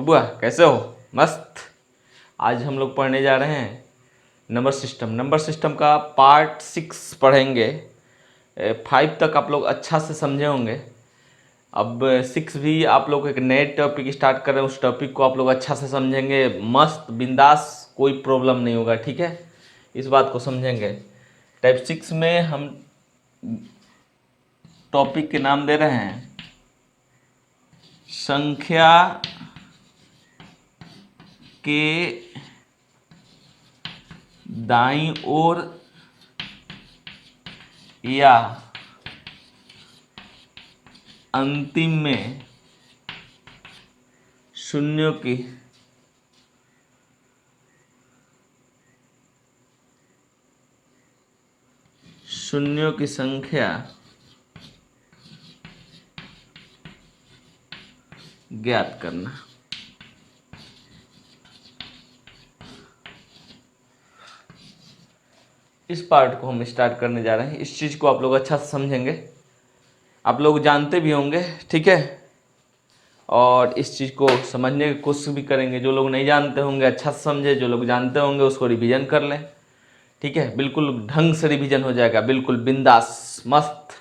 बबुआ कैसे हो? मस्त। आज हम लोग पढ़ने जा रहे हैं नंबर सिस्टम का पार्ट 6 पढ़ेंगे। 5 तक आप लोग अच्छा से समझे होंगे। अब 6 भी आप लोग एक नए टॉपिक स्टार्ट कर रहे हैं, उस टॉपिक को आप लोग अच्छा से समझेंगे, मस्त बिंदास, कोई प्रॉब्लम नहीं होगा, ठीक है? इस बात को समझेंगे। टाइप 6 में हम टॉपिक के नाम दे रहे हैं संख्या के दाईं ओर या अंतिम में शून्यों की संख्या ज्ञात करना। इस पार्ट को हम स्टार्ट करने जा रहे हैं। इस चीज़ को आप लोग अच्छा से समझेंगे, आप लोग जानते भी होंगे, ठीक है? और इस चीज़ को समझने की कोशिश भी करेंगे। जो लोग नहीं जानते होंगे अच्छा से समझे, जो लोग जानते होंगे उसको रिवीजन कर लें, ठीक है? बिल्कुल ढंग से रिवीजन हो जाएगा, बिल्कुल बिंदास मस्त।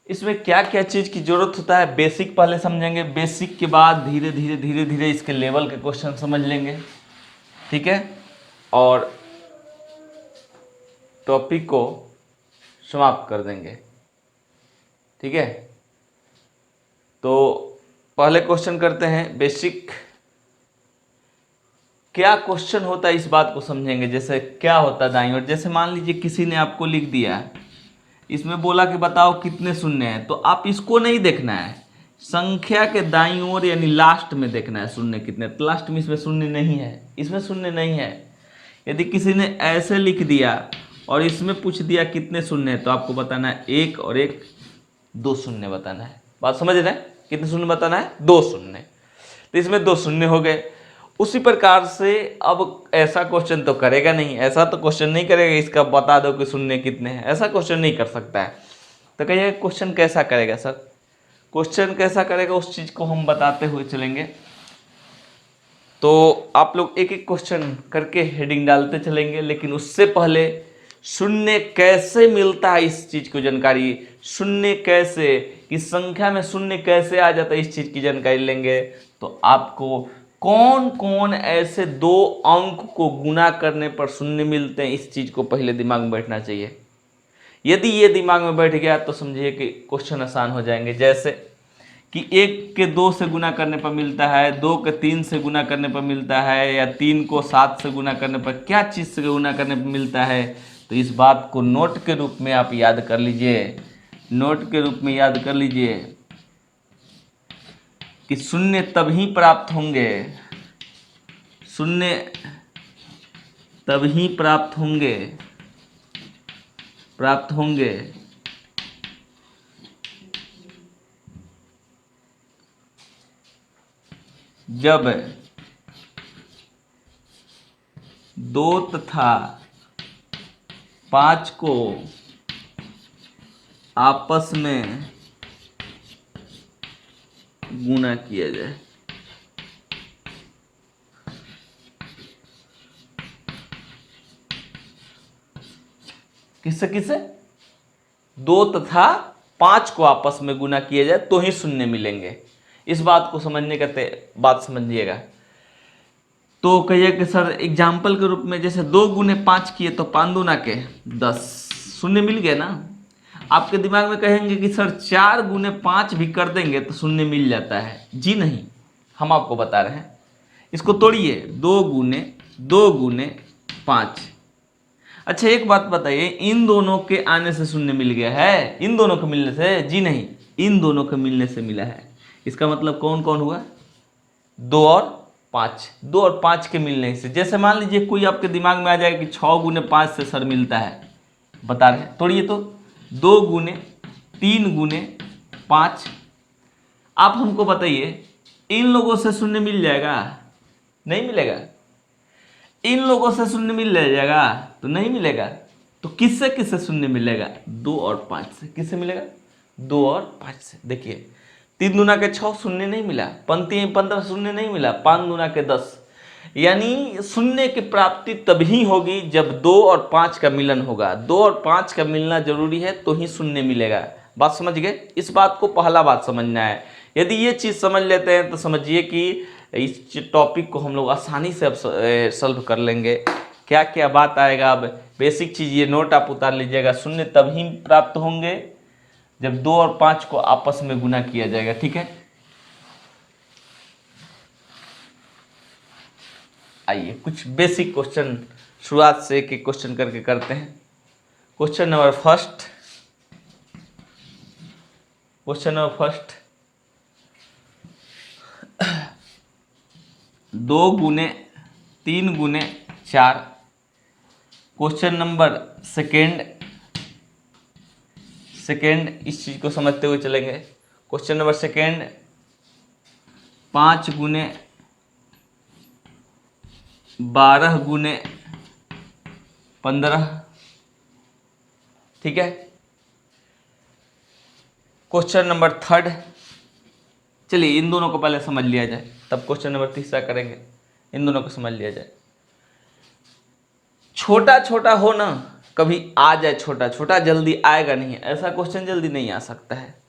इसमें क्या क्या चीज़ की जरूरत होता है, बेसिक पहले समझेंगे, बेसिक के बाद धीरे धीरे इसके लेवल के क्वेश्चन समझ लेंगे, ठीक है? और टॉपिक को समाप्त कर देंगे, ठीक है? तो पहले क्वेश्चन करते हैं बेसिक। क्या क्वेश्चन होता है इस बात को समझेंगे। जैसे क्या होता है दाईं ओर, जैसे मान लीजिए किसी ने आपको लिख दिया, इसमें बोला कि बताओ कितने शून्य हैं, तो आप इसको नहीं देखना है, संख्या के दाईं ओर यानी लास्ट में देखना है शून्य कितने। तो लास्ट में इसमें शून्य नहीं है, इसमें शून्य नहीं है। यदि किसी ने ऐसे लिख दिया और इसमें पूछ दिया कितने शून्य है, तो आपको बताना है 1 और 1, 2 शून्य बताना है। बात समझ रहे हैं? कितने शून्य बताना है? 2 शून्य। तो इसमें 2 शून्य हो गए। उसी प्रकार से अब ऐसा क्वेश्चन तो करेगा नहीं, ऐसा तो क्वेश्चन नहीं करेगा इसका बता दो कि शून्य कितने हैं, ऐसा क्वेश्चन नहीं कर सकता है। तो कहिए क्वेश्चन कैसा करेगा सर? क्वेश्चन कैसा करेगा उस चीज को हम बताते हुए चलेंगे। तो आप लोग एक एक क्वेश्चन करके हेडिंग डालते चलेंगे, लेकिन उससे पहले शून्य कैसे मिलता है इस चीज को जानकारी, शून्य कैसे, किस संख्या में शून्य कैसे आ जाता है इस चीज की जानकारी लेंगे। तो आपको कौन कौन ऐसे 2 अंक को गुना करने पर शून्य मिलते हैं, इस चीज को पहले दिमाग में बैठना चाहिए। यदि ये दिमाग में बैठ गया तो समझिए कि क्वेश्चन आसान हो जाएंगे। जैसे कि 1 के 2 से गुना करने पर मिलता है, 2 के 3 से गुना करने पर मिलता है, या 3 को 7 से गुना करने पर, क्या चीज़ से गुना करने पर मिलता है। तो इस बात को नोट के रूप में आप याद कर लीजिए, नोट के रूप में याद कर लीजिए कि शून्य तभी प्राप्त होंगे, शून्य तभी प्राप्त होंगे जब 2 तथा 5 को आपस में गुणा किया जाए। किससे किससे? 2 तथा 5 को आपस में गुना किया जाए तो ही शून्य मिलेंगे। इस बात को समझने का बात समझिएगा। तो कहिए कि सर एग्जाम्पल के रूप में, जैसे 2 गुने 5 किए तो 5 दूना के 10, शून्य मिल गया ना। आपके दिमाग में कहेंगे कि सर 4 गुने 5 भी कर देंगे तो शून्य मिल जाता है। जी नहीं, हम आपको बता रहे हैं, इसको तोड़िए। 2 गुने 5। अच्छा एक बात बताइए, इन दोनों के आने से शून्य मिल गया है? इन दोनों के मिलने से? जी नहीं, इन दोनों के मिलने से मिला है। इसका मतलब कौन कौन हुआ? 2 और 5, 2 और 5 के मिलने से। जैसे मान लीजिए कोई आपके दिमाग में आ जाएगा कि 6 गुने 5 से सर मिलता है, बता रहे हैं, तोड़िए तो। 2 गुने 3 गुने 5। आप हमको बताइए इन लोगों से शून्य मिल जाएगा? नहीं मिलेगा। इन लोगों से शून्य मिल जाएगा? तो नहीं मिलेगा। तो किससे किससे शून्य मिलेगा? 2 और 5 से। किससे मिलेगा? 2 और 5 से। देखिए 3 दूना के 6 शून्य नहीं मिला, पंक्ति 15 शून्य नहीं मिला, 5 दूना के 10। यानी शून्य की प्राप्ति तभी होगी जब 2 और 5 का मिलन होगा। 2 और 5 का मिलना जरूरी है तो ही शून्य मिलेगा। बात समझ गए? इस बात को पहला बात समझना है। यदि ये चीज़ समझ लेते हैं तो समझिए कि इस टॉपिक को हम लोग आसानी से अब सॉल्व कर लेंगे। क्या क्या बात आएगा, अब बेसिक चीज़ ये नोट आप उतार लीजिएगा। शून्य तभी प्राप्त होंगे जब 2 और 5 को आपस में गुना किया जाएगा। ठीक है, आइए कुछ बेसिक क्वेश्चन शुरुआत से एक एक क्वेश्चन करके करते हैं। क्वेश्चन नंबर फर्स्ट, 2 गुने 3 गुने 4। क्वेश्चन नंबर सेकेंड, इस चीज को समझते हुए चलेंगे। क्वेश्चन नंबर सेकेंड, 5 गुने 12 गुने 15। ठीक है। क्वेश्चन नंबर थर्ड, चलिए इन दोनों को पहले समझ लिया जाए, तब क्वेश्चन नंबर तीसरा करेंगे। इन दोनों को समझ लिया जाए। छोटा छोटा हो ना, कभी आ जाए छोटा छोटा, जल्दी आएगा नहीं, ऐसा क्वेश्चन जल्दी नहीं आ सकता है।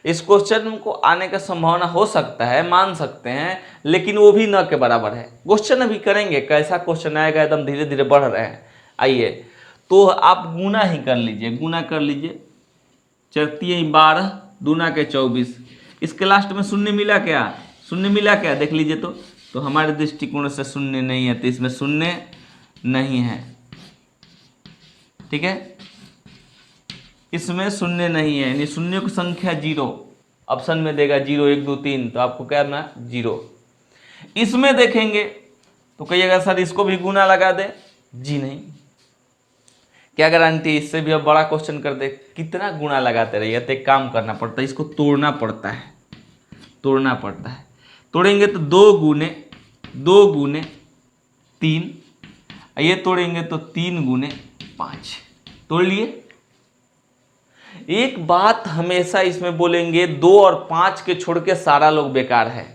इस क्वेश्चन को आने का संभावना हो सकता है, मान सकते हैं, लेकिन वो भी न के बराबर है। क्वेश्चन अभी करेंगे, कैसा क्वेश्चन आएगा, एकदम धीरे धीरे बढ़ रहे हैं। आइए तो आप गुना ही कर लीजिए, गुना कर लीजिए। 4 12 दूना के 24। इसके लास्ट में शून्य मिला क्या? शून्य मिला क्या देख लीजिए। तो हमारे दृष्टिकोण से शून्य नहीं है, तो इसमें शून्य नहीं है। ठीक है, इसमें शून्य नहीं है, यानी शून्य की संख्या 0। ऑप्शन में देगा 0 1 2 3, तो आपको क्या करना? 0। इसमें देखेंगे तो कहिएगा सर इसको भी गुना लगा दे। जी नहीं, क्या गारंटी, इससे भी अब बड़ा क्वेश्चन कर दे, कितना गुना लगाते रहिए। तो एक काम करना पड़ता है, इसको तोड़ना पड़ता है, तोड़ना पड़ता है। तोड़ेंगे तो 2 गुने 3, ये तोड़ेंगे तो 3 गुने 5। तोड़ लिए। एक बात हमेशा इसमें बोलेंगे, 2 और 5 के छोड़ के सारा लोग बेकार है।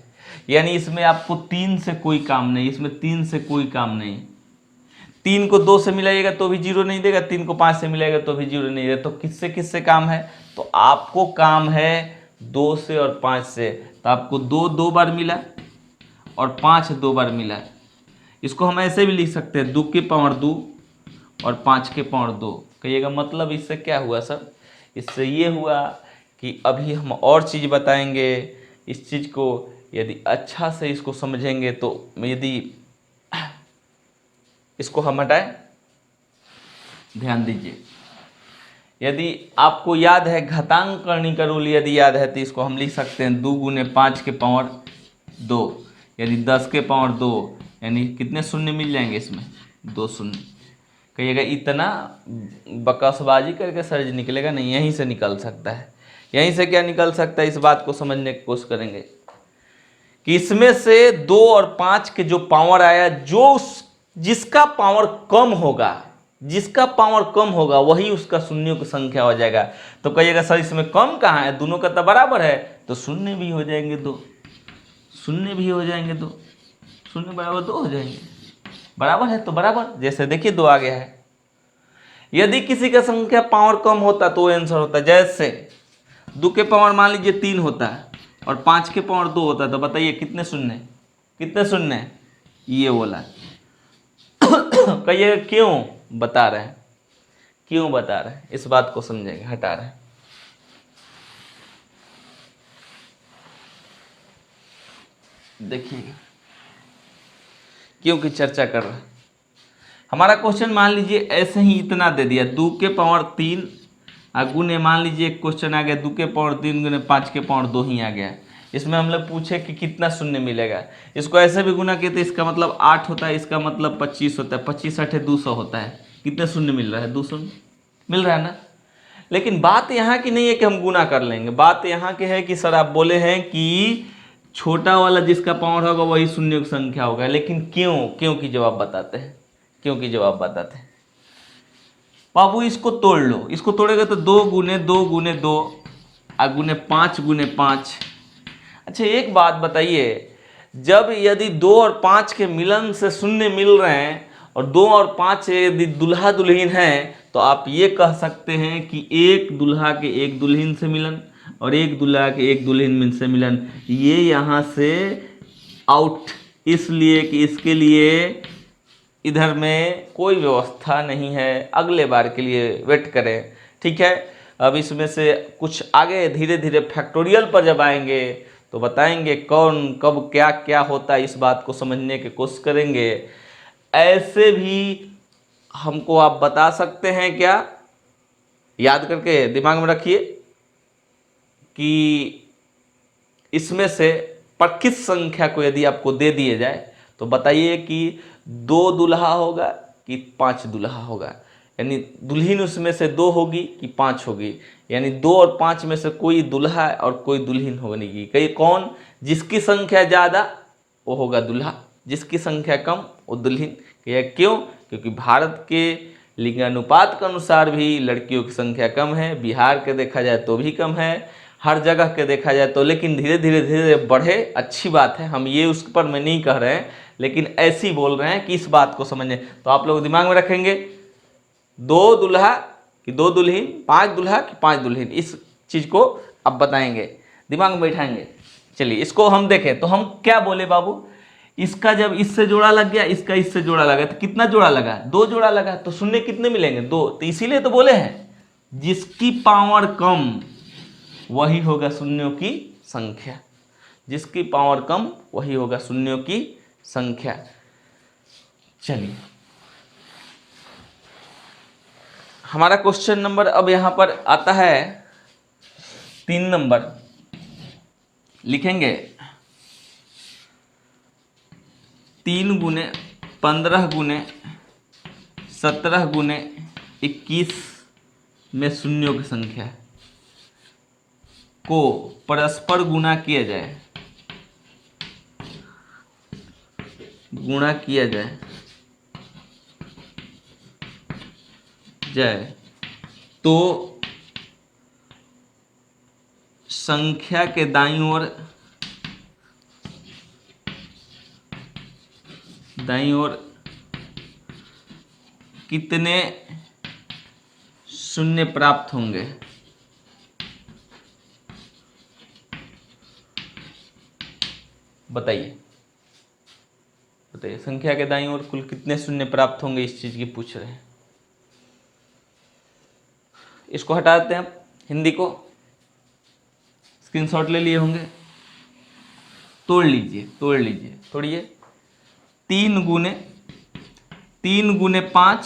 यानी इसमें आपको 3 से कोई काम नहीं, इसमें 3 से कोई काम नहीं। 3 को 2 से मिलाइएगा तो भी 0 नहीं देगा, 3 को 5 से मिलाएगा तो भी 0 नहीं देगा। तो किससे किससे काम है? तो आपको काम है 2 से और 5 से। तो आपको 2 2 बार मिला और 5 2 बार मिला। इसको हम ऐसे भी लिख सकते हैं, 2 के पावर 2 और 5 के पावर 2। कहिएगा मतलब इससे क्या हुआ सर? इससे ये हुआ कि अभी हम और चीज़ बताएंगे। इस चीज़ को यदि अच्छा से इसको समझेंगे तो, यदि इसको हम हटाएं, ध्यान दीजिए। यदि आपको याद है घातांककरणी का रूल, यदि याद है तो इसको हम लिख सकते हैं 2 गुने 5 के पावर 2, यानी 10 के पावर 2, यानी कितने शून्य मिल जाएंगे इसमें? 2 शून्य। कहिएगा इतना बकसबाजी करके सर जी निकलेगा नहीं, यहीं से निकल सकता है। यहीं से क्या निकल सकता है, इस बात को समझने की कोशिश करेंगे कि इसमें से 2 और 5 के जो पावर आया, जो जिसका पावर कम होगा, जिसका पावर कम होगा वही उसका शून्यों की संख्या हो जाएगा। तो कहिएगा सर इसमें कम कहाँ है, दोनों का तो बराबर है। तो शून्य भी हो जाएंगे 2, शून्य भी हो जाएंगे 2, शून्य बराबर 2 हो जाएंगे। बराबर है तो बराबर, जैसे देखिए 2 आ गया है। यदि किसी का संख्या पावर कम होता तो आंसर होता, जैसे 2 के पावर मान लीजिए 3 होता है और 5 के पावर 2 होता है, तो बताइए कितने शून्य, कितने शून्य? ये बोला। कहिए क्यों बता रहे हैं, क्यों बता रहे हैं, इस बात को समझेंगे, हटा रहे हैं। देखिए क्योंकि चर्चा कर रहे हैं। हमारा क्वेश्चन मान लीजिए ऐसे ही इतना दे दिया, 2 के पावर 3 गुने, मान लीजिए एक क्वेश्चन आ गया 2 के पावर 3 गुने 5 के पावर 2 ही आ गया। इसमें हम लोग पूछे कि कितना शून्य मिलेगा। इसको ऐसे भी गुना किए तो इसका मतलब 8 होता है, इसका मतलब 25 होता है। 25 8 200 होता है। कितने शून्य मिल रहा है? 2 शून्य मिल रहा है ना। लेकिन बात यहाँ की नहीं है कि हम गुना कर लेंगे, बात यहाँ की है कि सर आप बोले हैं कि छोटा वाला जिसका पावर होगा वही शून्य की संख्या होगा। लेकिन क्यों? क्यों की जवाब बताते हैं, क्यों की जवाब बताते हैं। बाबू इसको तोड़ लो, इसको तोड़ेगा तो 2 गुने 2 गुने 2 गुने 5 गुने 5, अच्छा एक बात बताइए, जब यदि 2 और 5 के मिलन से शून्य मिल रहे हैं और 2 और 5 यदि दुल्हा दुल्हन हैं, तो आप ये कह सकते हैं कि एक दुल्हा के एक दुल्हन से मिलन और एक दुल्हा के एक दुल्हन से मिलन, ये यहाँ से आउट, इसलिए कि इसके लिए इधर में कोई व्यवस्था नहीं है, अगले बार के लिए वेट करें। ठीक है, अब इसमें से कुछ आगे धीरे धीरे फैक्टोरियल पर जब आएंगे तो बताएंगे कौन कब क्या क्या होता है, इस बात को समझने की कोशिश करेंगे। ऐसे भी हमको आप बता सकते हैं क्या, याद करके दिमाग में रखिए कि इसमें से प्रकृत संख्या को यदि आपको दे दिए जाए तो बताइए कि 2 दुल्हा होगा कि 5 दुल्हा होगा, यानी दुल्हन उसमें से 2 होगी कि 5 होगी, यानी 2 और 5 में से कोई दुल्हा और कोई दुल्हन होगी। कई कौन, जिसकी संख्या ज़्यादा वो होगा दुल्हा, जिसकी संख्या कम वो दुल्हन। यह क्यों? क्योंकि भारत के लिंगानुपात के अनुसार भी लड़कियों की संख्या कम है, बिहार के देखा जाए तो भी कम है, हर जगह के देखा जाए तो, लेकिन धीरे धीरे धीरे बढ़े, अच्छी बात है, हम ये उस पर मैं नहीं कह रहे हैं, लेकिन ऐसी बोल रहे हैं कि इस बात को समझें। तो आप लोग दिमाग में रखेंगे 2 दुल्हा कि 2 दुल्हन, 5 दुल्हा कि 5 दुल्हन, इस चीज़ को अब बताएंगे, दिमाग में बैठाएंगे। चलिए इसको हम देखें तो हम क्या बोले बाबू, इसका जब इससे जोड़ा लग गया, इसका इससे जोड़ा लगा, तो कितना जोड़ा लगा? 2 जोड़ा लगा, तो शून्य कितने मिलेंगे? 2। तो इसीलिए तो बोले हैं जिसकी पावर कम वही होगा शून्यों की संख्या, जिसकी पावर कम वही होगा शून्यों की संख्या। चलिए हमारा क्वेश्चन नंबर अब यहां पर आता है 3 नंबर, लिखेंगे 3 गुने 15 गुने 17 गुने 21 में शून्यों की संख्या को परस्पर गुणा किया जाए, गुणा किया जाए तो संख्या के दाईं ओर कितने शून्य प्राप्त होंगे? बताइए संख्या के दाईं ओर कुल कितने शून्य प्राप्त होंगे, इस चीज की पूछ रहे हैं। इसको हटा देते हैं, हिंदी को स्क्रीनशॉट ले लिए होंगे, तोड़ लीजिए तोड़िए। 3 गुने 5,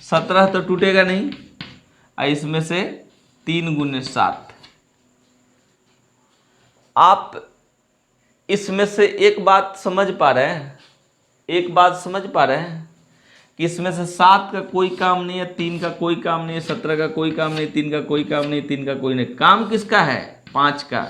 17 तो टूटेगा नहीं, और इसमें से 3 गुने 7। आप इसमें से एक बात समझ पा रहे हैं, कि इसमें से 7 का कोई काम नहीं है, 3 का कोई काम नहीं है, 17 का कोई काम नहीं, 3 का कोई काम नहीं, 3 का कोई नहीं। काम किसका है? 5 का।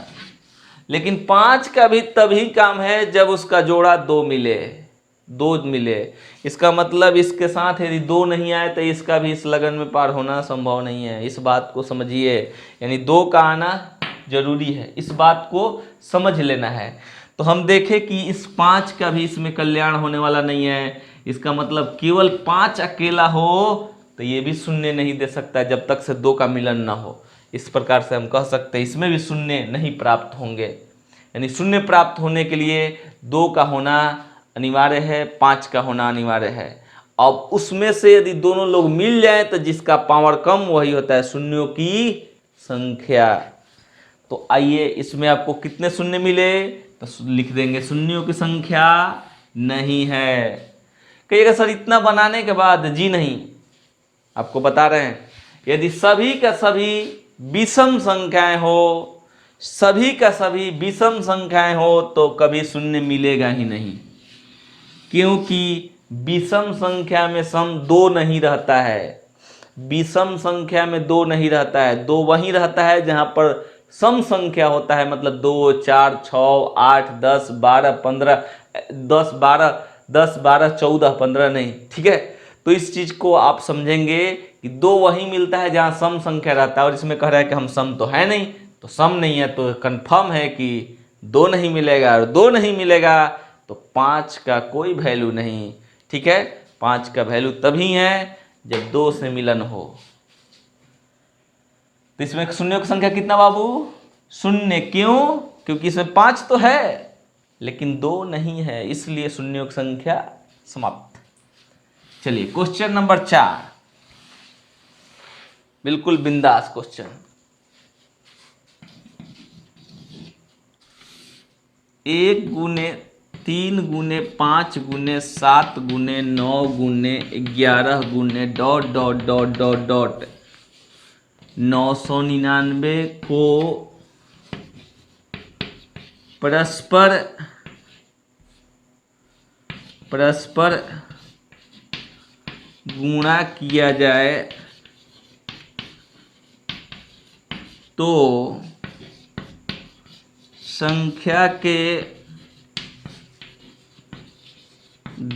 लेकिन 5 का भी तभी काम है जब उसका जोड़ा 2 मिले। इसका मतलब इसके साथ यदि 2 नहीं आए तो इसका भी इस लगन में पार होना संभव नहीं है। इस बात को समझिए, यानी 2 का आना जरूरी है, इस बात को समझ लेना है। तो हम देखें कि इस 5 का भी इसमें कल्याण होने वाला नहीं है। इसका मतलब केवल 5 अकेला हो तो ये भी शून्य नहीं दे सकता जब तक से 2 का मिलन ना हो। इस प्रकार से हम कह सकते हैं इसमें भी शून्य नहीं प्राप्त होंगे, यानी शून्य प्राप्त होने के लिए 2 का होना अनिवार्य है, 5 का होना अनिवार्य है। अब उसमें से यदि दोनों लोग मिल जाए तो जिसका पावर कम वही होता है शून्यों की संख्या। तो आइए इसमें आपको कितने शून्य मिले, तो लिख देंगे शून्यों की संख्या नहीं है। कहिएगा सर इतना बनाने के बाद, जी नहीं, आपको बता रहे हैं यदि सभी का सभी विषम संख्याएं हो, तो कभी शून्य मिलेगा ही नहीं, क्योंकि विषम संख्या में सम 2 नहीं रहता है। विषम संख्या में 2 नहीं रहता है, 2 वहीं रहता है जहां पर सम संख्या होता है, मतलब 2, 4, 6, 8, 10, 12, 15, 10, 12, 14, 15 नहीं, ठीक है। तो इस चीज को आप समझेंगे कि 2 वहीं मिलता है जहां सम संख्या रहता है, और इसमें कह रहा है कि हम सम तो है नहीं, तो सम नहीं है तो कंफर्म है कि 2 नहीं मिलेगा और 2 नहीं मिलेगा तो 5 का कोई वैल्यू नहीं। ठीक है, 5 का वैल्यू तभी है जब 2 से मिलन हो। तो इसमें शून्यों की संख्या कितना बाबू? 0। क्यों? क्योंकि इसमें 5 तो है लेकिन 2 नहीं है, इसलिए शून्यों की संख्या समाप्त। चलिए क्वेश्चन नंबर 4, बिल्कुल बिंदास क्वेश्चन। 1 गुने 3 गुने 5 गुने 7 गुने 9 गुने 11 गुने dot dot dot dot dot 999 को परस्पर गुणा किया जाए तो संख्या के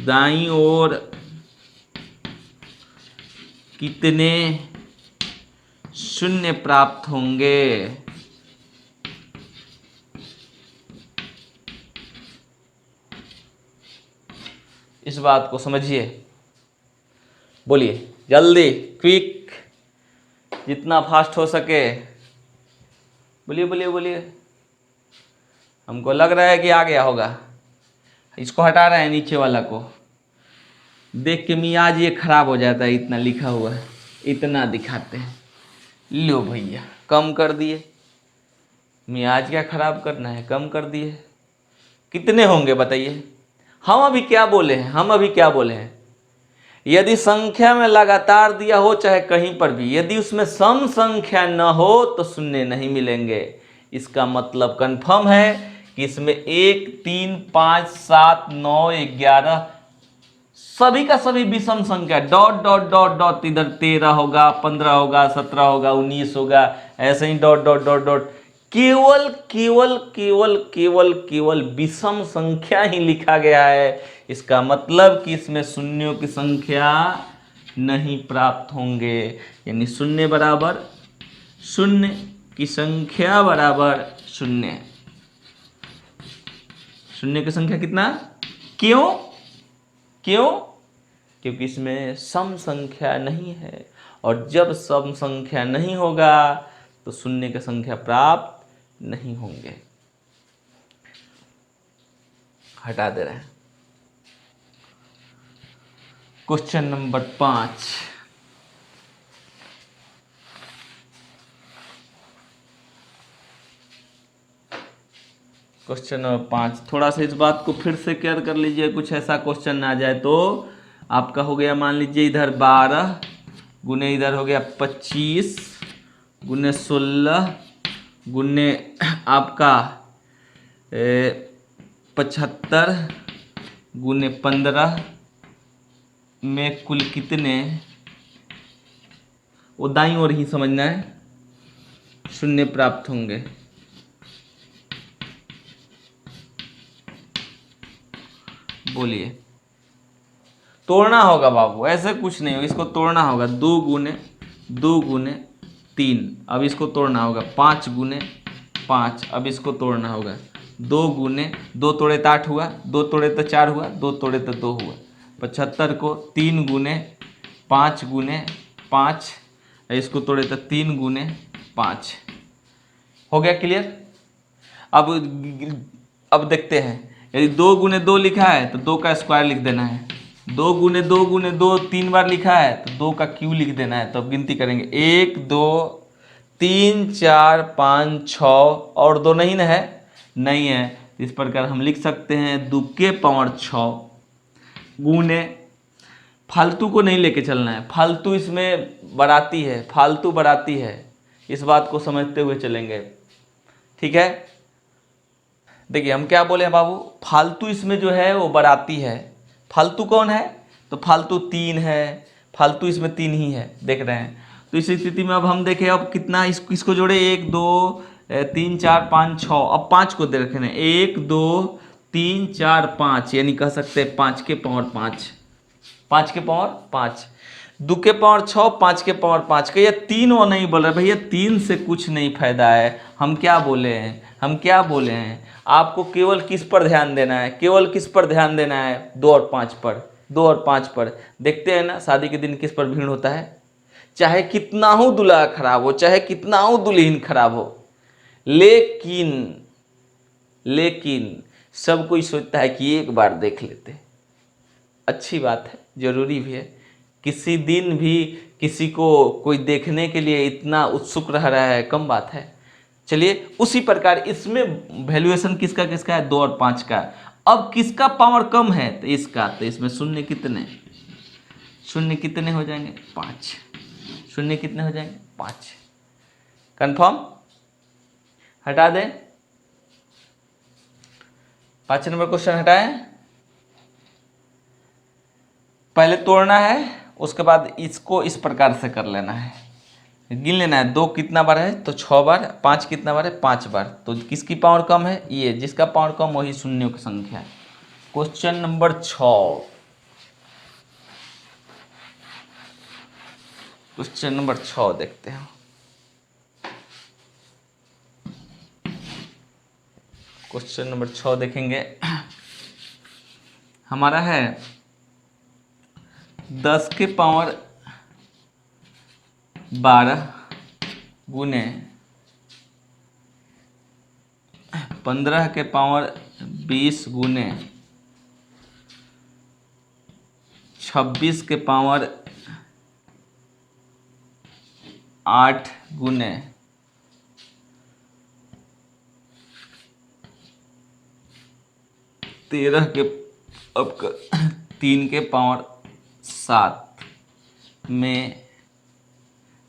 दाईं ओर कितने शून्य प्राप्त होंगे? इस बात को समझिए, बोलिए जल्दी, क्विक, जितना फास्ट हो सके बोलिए बोलिए बोलिए। हमको लग रहा है कि आ गया होगा। इसको हटा रहे हैं, नीचे वाला को देख के मियाज ये खराब हो जाता है। इतना लिखा हुआ है, इतना दिखाते हैं। लो भैया कम कर दिए, मियाज क्या खराब करना है, कम कर दिए। कितने होंगे बताइए? हम अभी क्या बोले हैं? यदि संख्या में लगातार दिया हो चाहे कहीं पर भी, यदि उसमें सम संख्या न हो तो शून्य नहीं मिलेंगे। इसका मतलब कंफर्म है कि इसमें 1 3 5 7 9 11 सभी का सभी विषम संख्या डॉट डॉट डॉट डॉट, इधर 13 होगा, 15 होगा, 17 होगा, 19 होगा, ऐसे ही डॉट डॉट डॉट डॉट, केवल केवल केवल केवल केवल विषम संख्या ही लिखा गया है। इसका मतलब कि इसमें शून्यों की संख्या नहीं प्राप्त होंगे। यानी शून्य बराबर शून्य की संख्या बराबर शून्य। शून्य की संख्या कितना? क्यों? क्योंकि इसमें सम संख्या नहीं है, और जब सम संख्या नहीं होगा तो शून्य की संख्या प्राप्त नहीं होंगे। हटा दे रहे हैं। क्वेश्चन नंबर 5, थोड़ा सा इस बात को फिर से क्लियर कर लीजिए, कुछ ऐसा क्वेश्चन ना आ जाए। तो आपका हो गया, मान लीजिए इधर 12 गुने इधर हो गया 25 गुने 16 गुने आपका 75 गुने 15 में कुल कितने, वो दाईं ओर ही समझना है, शून्य प्राप्त होंगे। बोलिए। तोड़ना होगा बाबू, ऐसे कुछ नहीं होगा, इसको तोड़ना होगा। 2 गुने 3, अब इसको तोड़ना होगा। 5 गुने 5, अब इसको तोड़ना होगा। 2 गुने 2 तोड़े तो 8 हुआ, 2 तोड़े तो 4 हुआ, 2 तोड़े तो 2 हुआ। 75 को 3 गुने 5 गुने 5, इसको तोड़े तो 3 गुने 5। हो गया क्लियर? अब देखते हैं, यदि 2 गुने 2 लिखा है तो 2 का स्क्वायर लिख देना है। 2 गुने 2 गुने 2 3 बार लिखा है तो 2 का क्यू लिख देना है। तो अब गिनती करेंगे, 1 2 3 4 5 6, और 2 नहीं है, नहीं है। इस प्रकार हम लिख सकते हैं 2 के पावर 6 गुने, फालतू को नहीं लेके चलना है, फालतू इसमें बढ़ाती है, फालतू बढ़ाती है, इस बात को समझते हुए चलेंगे। ठीक है, देखिए हम क्या बोले हैं बाबू, फालतू इसमें जो है वो बढ़ाती है। फालतू कौन है? तो फालतू 3 है, फालतू इसमें 3 ही है, देख रहे हैं। तो इस स्थिति में अब हम देखें, अब कितना इसको जोड़े, 1 2 3 4 5 6, अब 5 को दे रखे हैं, 1 2 3 4 5, यानी कह सकते हैं 5 के पावर 5, 5 के पावर 5, 2 के पावर 6, 5 के पावर 5 का। ये 3 वो नहीं बोल रहे भैया, 3 से कुछ नहीं फायदा है, हम क्या बोले हैं, हम क्या बोले हैं, आपको केवल किस पर ध्यान देना है, केवल किस पर ध्यान देना है, 2 और 5 पर, 2 और 5 पर। देखते हैं ना शादी के दिन किस पर भीड़ होता है, चाहे कितना हो दूल्हा खराब हो, चाहे कितना हो दुल्हन खराब हो, लेकिन लेकिन सब कोई सोचता है कि एक बार देख लेते हैं। अच्छी बात है, जरूरी भी है। किसी दिन भी किसी को कोई देखने के लिए इतना उत्सुक रह रहा है, कम बात है। चलिए उसी प्रकार इसमें वैल्यूएशन किसका किसका है, 2 और 5 का। अब किसका पावर कम है, तो इसका, तो इसमें शून्य कितने, शून्य कितने हो जाएंगे, 5। शून्य कितने हो जाएंगे, 5। कंफर्म, हटा दें, 5 नंबर क्वेश्चन हटाएं। पहले तोड़ना है, उसके बाद इसको इस प्रकार से कर लेना है, गिन लेना है। 2 कितना बार है, तो 6 बार। 5 कितना बार है, 5 बार। तो किसकी पावर कम है, ये, जिसका पावर कम वही शून्यों की संख्या है। क्वेश्चन नंबर 6, क्वेश्चन नंबर 6 देखते हैं। क्वेश्चन नंबर 6 देखेंगे, हमारा है 10 के पावर 12 गुने 15 के पावर 20 गुने 26 के पावर 8 गुने 13 के 3 के पावर 7 में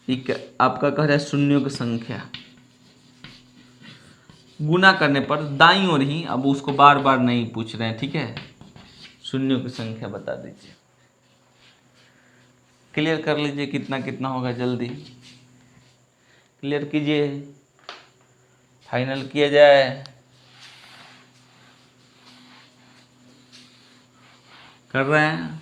एक आपका कह रहा है शून्यों की संख्या गुना करने पर दाईं ओर ही, अब उसको बार बार नहीं पूछ रहे हैं, ठीक है, शून्यों की संख्या बता दीजिए। क्लियर कर लीजिए कितना कितना होगा, जल्दी क्लियर कीजिए, फाइनल किया जाए। कर रहे हैं,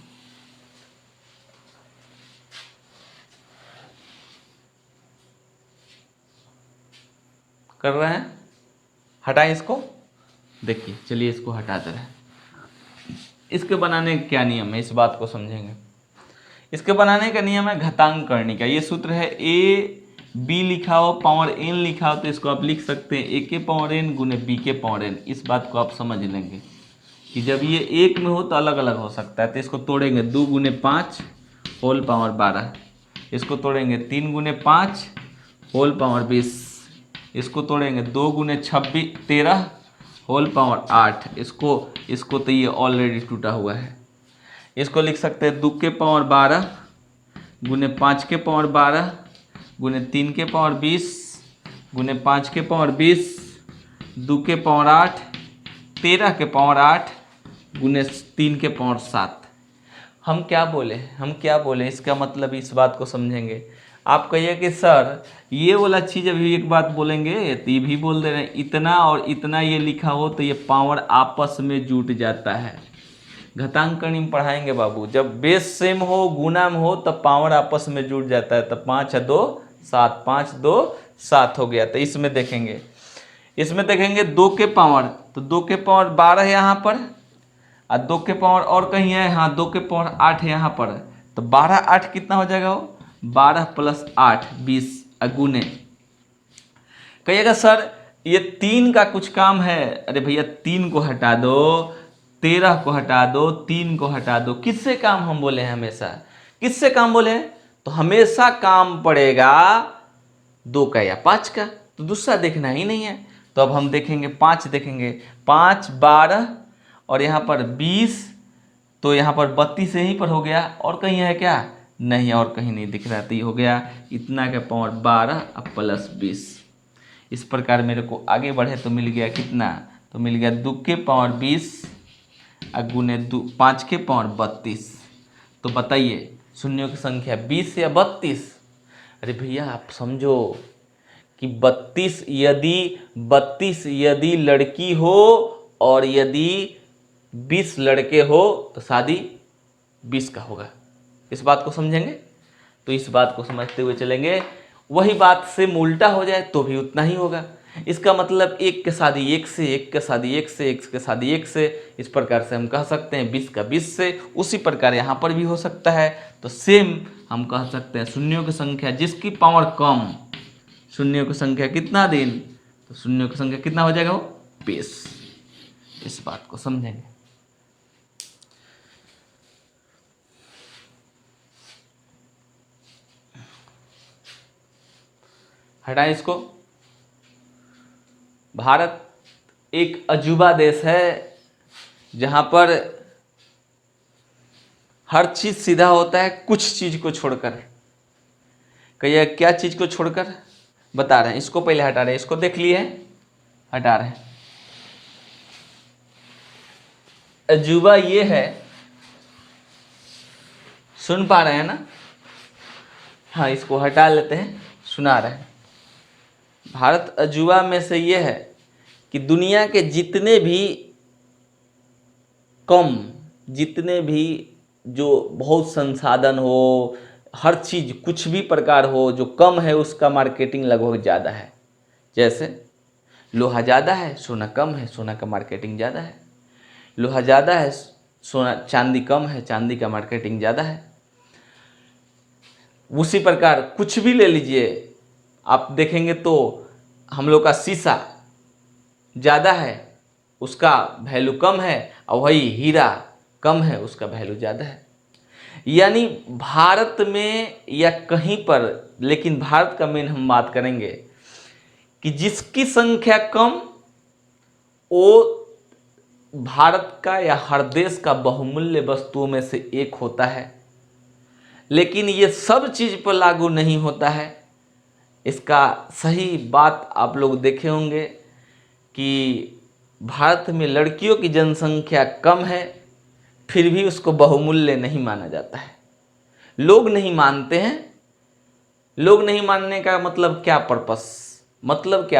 कर रहे हैं, हटाएं इसको। देखिए चलिए इसको हटा दे रहे हैं। इसके बनाने का क्या नियम है, इस बात को समझेंगे। इसके बनाने का नियम है घातांक करने का। ये सूत्र है, ए बी लिखा हो, पावर एन लिखा हो, तो इसको आप लिख सकते हैं ए के पावर एन गुने बी के पावर एन। इस बात को आप समझ लेंगे कि जब ये एक में हो तो अलग अलग हो सकता है। तो इसको तोड़ेंगे 2 गुने 5 होल पावर 12, इसको तोड़ेंगे 3 गुने 5 होल पावर 20, इसको तोड़ेंगे 2 गुने 13 होल पावर 8, इसको तो ये ऑलरेडी टूटा हुआ है। इसको लिख सकते हैं 2 के पावर 12 गुने 5 के पावर 12 गुने 3 के पावर 20 गुने 5 के पावर 20 2 के पावर 8 13 के पावर 8 गुने 3 के पावर 7। हम क्या बोले, हम क्या बोले, इसका मतलब इस बात को समझेंगे। आप कहिए कि सर ये वाला चीज़ अभी एक बात बोलेंगे तो ये भी बोल दे रहे हैं, इतना और इतना ये लिखा हो तो ये पावर आपस में जुट जाता है। घातांक करनी में पढ़ाएंगे बाबू, जब बेस सेम हो, गुना में हो, तब पावर आपस में जुड़ जाता है। तब 5 2 7, 5 2 7 हो गया। तो इसमें देखेंगे, इसमें देखेंगे 2 के पावर, तो 2 के पावर 12 है यहाँ पर, और 2 के पावर और कहीं है, हाँ 2 के पावर 8 है यहाँ पर। तो 12 8 कितना हो जाएगा, वो 12 + 8 20 गुने। कहिएगा सर ये 3 का कुछ काम है, अरे भैया 3 को हटा दो, 13 को हटा दो, 3 को हटा दो। किससे काम हम बोले हैं, हमेशा किससे काम बोले हैं, तो हमेशा काम पड़ेगा 2 का या 5 का, तो दूसरा देखना ही नहीं है। तो अब हम देखेंगे 5, देखेंगे 5 12 और यहाँ पर 20, तो यहाँ पर 32 यहीं पर हो गया, और कहीं है क्या, नहीं और कहीं नहीं दिख रहा। तो ये हो गया इतना का पावर 12 + 20। इस प्रकार मेरे को आगे बढ़े तो मिल गया कितना, तो मिल गया 2 के पावर 20 गुने 5 के पावर 32। तो बताइए शून्यों की संख्या 20 या 32। अरे भैया आप समझो कि 32 यदि लड़की हो और यदि 20 लड़के हो तो शादी 20 का होगा। इस बात को समझेंगे, तो इस बात को समझते हुए चलेंगे। वही बात से उल्टा हो जाए तो भी उतना ही होगा। इसका मतलब एक के साथ ही एक से, एक के साथ ही एक से, एक के साथ ही एक से, इस प्रकार से हम कह सकते हैं 20 का 20 से। उसी प्रकार यहाँ पर भी हो सकता है। तो सेम हम कह सकते हैं शून्यों की संख्या जिसकी पावर कम, शून्यों की संख्या कितना दिन, तो शून्यों की संख्या कितना हो जाएगा वो 20। इस बात को समझेंगे। हटाएं इसको। भारत एक अजूबा देश है जहां पर हर चीज सीधा होता है कुछ चीज को छोड़कर। कहिए क्या चीज को छोड़कर, बता रहे हैं। इसको पहले हटा रहे हैं, इसको देख लिए, हटा रहे हैं। अजूबा ये है, सुन पा रहे हैं ना? हाँ, इसको हटा लेते हैं, सुना रहे हैं। भारत अजूबा में से ये है कि दुनिया के जितने भी जो बहुत संसाधन हो, हर चीज कुछ भी प्रकार हो जो कम है उसका मार्केटिंग लगभग ज़्यादा है। जैसे लोहा ज़्यादा है, सोना कम है, सोना का मार्केटिंग ज़्यादा है। लोहा ज़्यादा है, सोना चांदी कम है, चांदी का मार्केटिंग ज़्यादा है। उसी प्रकार कुछ भी ले लीजिए, आप देखेंगे तो हम लोग का शीशा ज़्यादा है, उसका वैल्यू कम है, और वही हीरा कम है, उसका वैल्यू ज़्यादा है। यानी भारत में या कहीं पर, लेकिन भारत का मेन हम बात करेंगे कि जिसकी संख्या कम वो भारत का या हर देश का बहुमूल्य वस्तुओं में से एक होता है। लेकिन ये सब चीज़ पर लागू नहीं होता है। इसका सही बात आप लोग देखे होंगे कि भारत में लड़कियों की जनसंख्या कम है, फिर भी उसको बहुमूल्य नहीं माना जाता है। लोग नहीं मानते हैं। लोग नहीं मानने का मतलब क्या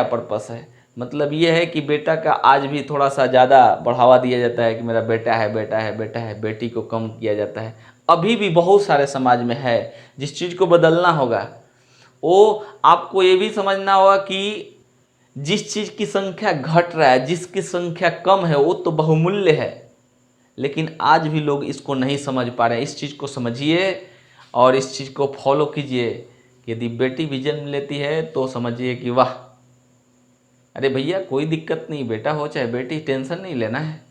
पर्पस है? मतलब ये है कि बेटा का आज भी थोड़ा सा ज़्यादा बढ़ावा दिया जाता है कि मेरा बेटा है, बेटा है, बेटा है। बेटी को कम किया जाता है। अभी भी बहुत सारे समाज में है। जिस चीज़ को बदलना होगा वो आपको ये भी समझना होगा कि जिस चीज़ की संख्या घट रहा है, जिसकी संख्या कम है, वो तो बहुमूल्य है। लेकिन आज भी लोग इसको नहीं समझ पा रहे हैं। इस चीज़ को समझिए और इस चीज़ को फॉलो कीजिए। यदि बेटी भी जन्म लेती है तो समझिए कि वाह, अरे भैया कोई दिक्कत नहीं, बेटा हो चाहे बेटी, टेंशन नहीं लेना है।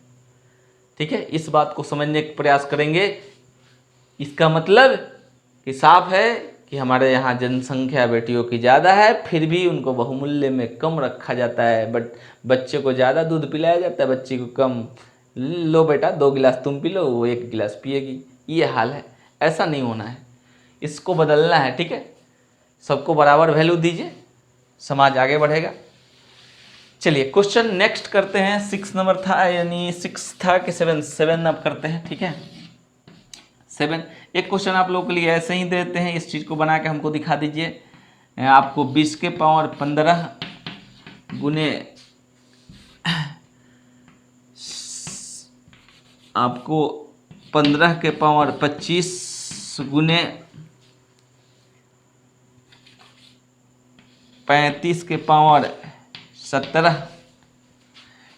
ठीक है, इस बात को समझने का प्रयास करेंगे। इसका मतलब कि साफ है कि हमारे यहाँ जनसंख्या बेटियों की ज़्यादा है, फिर भी उनको बहुमूल्य में कम रखा जाता है। बट बच्चे को ज़्यादा दूध पिलाया जाता है, बच्ची को कम। लो बेटा 2 गिलास तुम पी लो, वो 1 गिलास पिएगी। ये हाल है। ऐसा नहीं होना है, इसको बदलना है। ठीक है, सबको बराबर वैल्यू दीजिए, समाज आगे बढ़ेगा। चलिए क्वेश्चन नेक्स्ट करते हैं। 6 नंबर था, यानी 6 था कि 7 अब करते हैं। ठीक है, 7। एक क्वेश्चन आप लोगों के लिए ऐसे ही देते हैं, इस चीज़ को बना के हमको दिखा दीजिए। आपको 20 के पावर 15 गुने, आपको 15 के पावर 25 गुने 35 के पावर 17।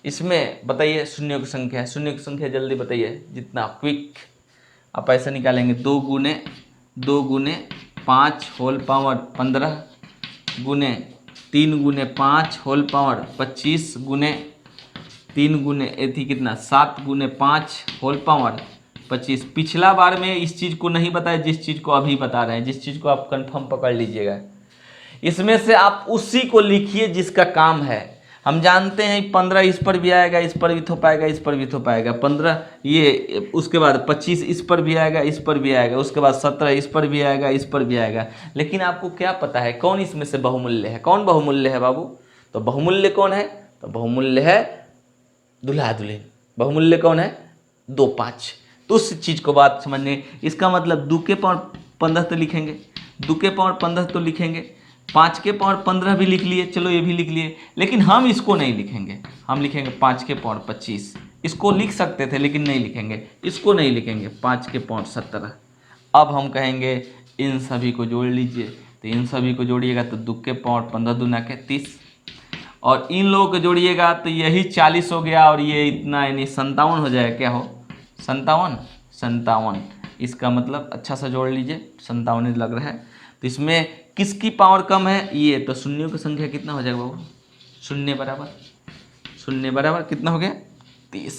इसमें बताइए शून्यों की संख्या है। शून्यों की संख्या जल्दी बताइए, जितना क्विक आप ऐसे निकालेंगे। 2 गुने 5 होल पावर 15 गुने 3 गुने 5 होल पावर 25 गुने 3 गुने एथी कितना 7 गुने 5 होल पावर 25। पिछला बार में इस चीज़ को नहीं बताया जिस चीज़ को अभी बता रहे हैं, जिस चीज़ को आप कंफर्म पकड़ लीजिएगा। इसमें से आप उसी को लिखिए जिसका काम है। हम जानते हैं 15 इस पर भी आएगा, इस पर भी थोप आएगा, इस पर भी थोप आएगा। 15 ये, उसके बाद 25 इस पर भी आएगा, इस पर भी आएगा, उसके बाद 17 इस पर भी आएगा, इस पर भी आएगा। लेकिन आपको क्या पता है कौन इसमें से बहुमूल्य है? कौन बहुमूल्य है बाबू? तो बहुमूल्य कौन है? तो बहुमूल्य है दूल्हा दुल्हन। बहुमूल्य कौन है? 2 5। तो उस चीज़ को बात समझने, इसका मतलब 2 के पावर 15 तो लिखेंगे, 2 के पावर 15 तो लिखेंगे, 5 के पावर 15 भी लिख लिए, चलो ये भी लिख लिए। लेकिन हम इसको नहीं लिखेंगे, हम लिखेंगे 5 के पावर 25। इसको लिख सकते थे लेकिन नहीं लिखेंगे, इसको नहीं लिखेंगे। 5 के पावर 17। अब हम कहेंगे इन सभी को जोड़ लीजिए, तो इन सभी को जोड़िएगा तो 2 के पावर 15 दूना के 30। और इन लोगों को जोड़िएगा तो यही 40 हो गया और ये इतना, यानी 57 हो जाएगा। क्या हो? 57, 57। इसका मतलब अच्छा सा जोड़ लीजिए, 57 लग रहा है। तो इसमें किसकी पावर कम है? ये। तो शून्यों की संख्या कितना हो जाएगा बाबू? शून्य बराबर कितना हो गया? 30।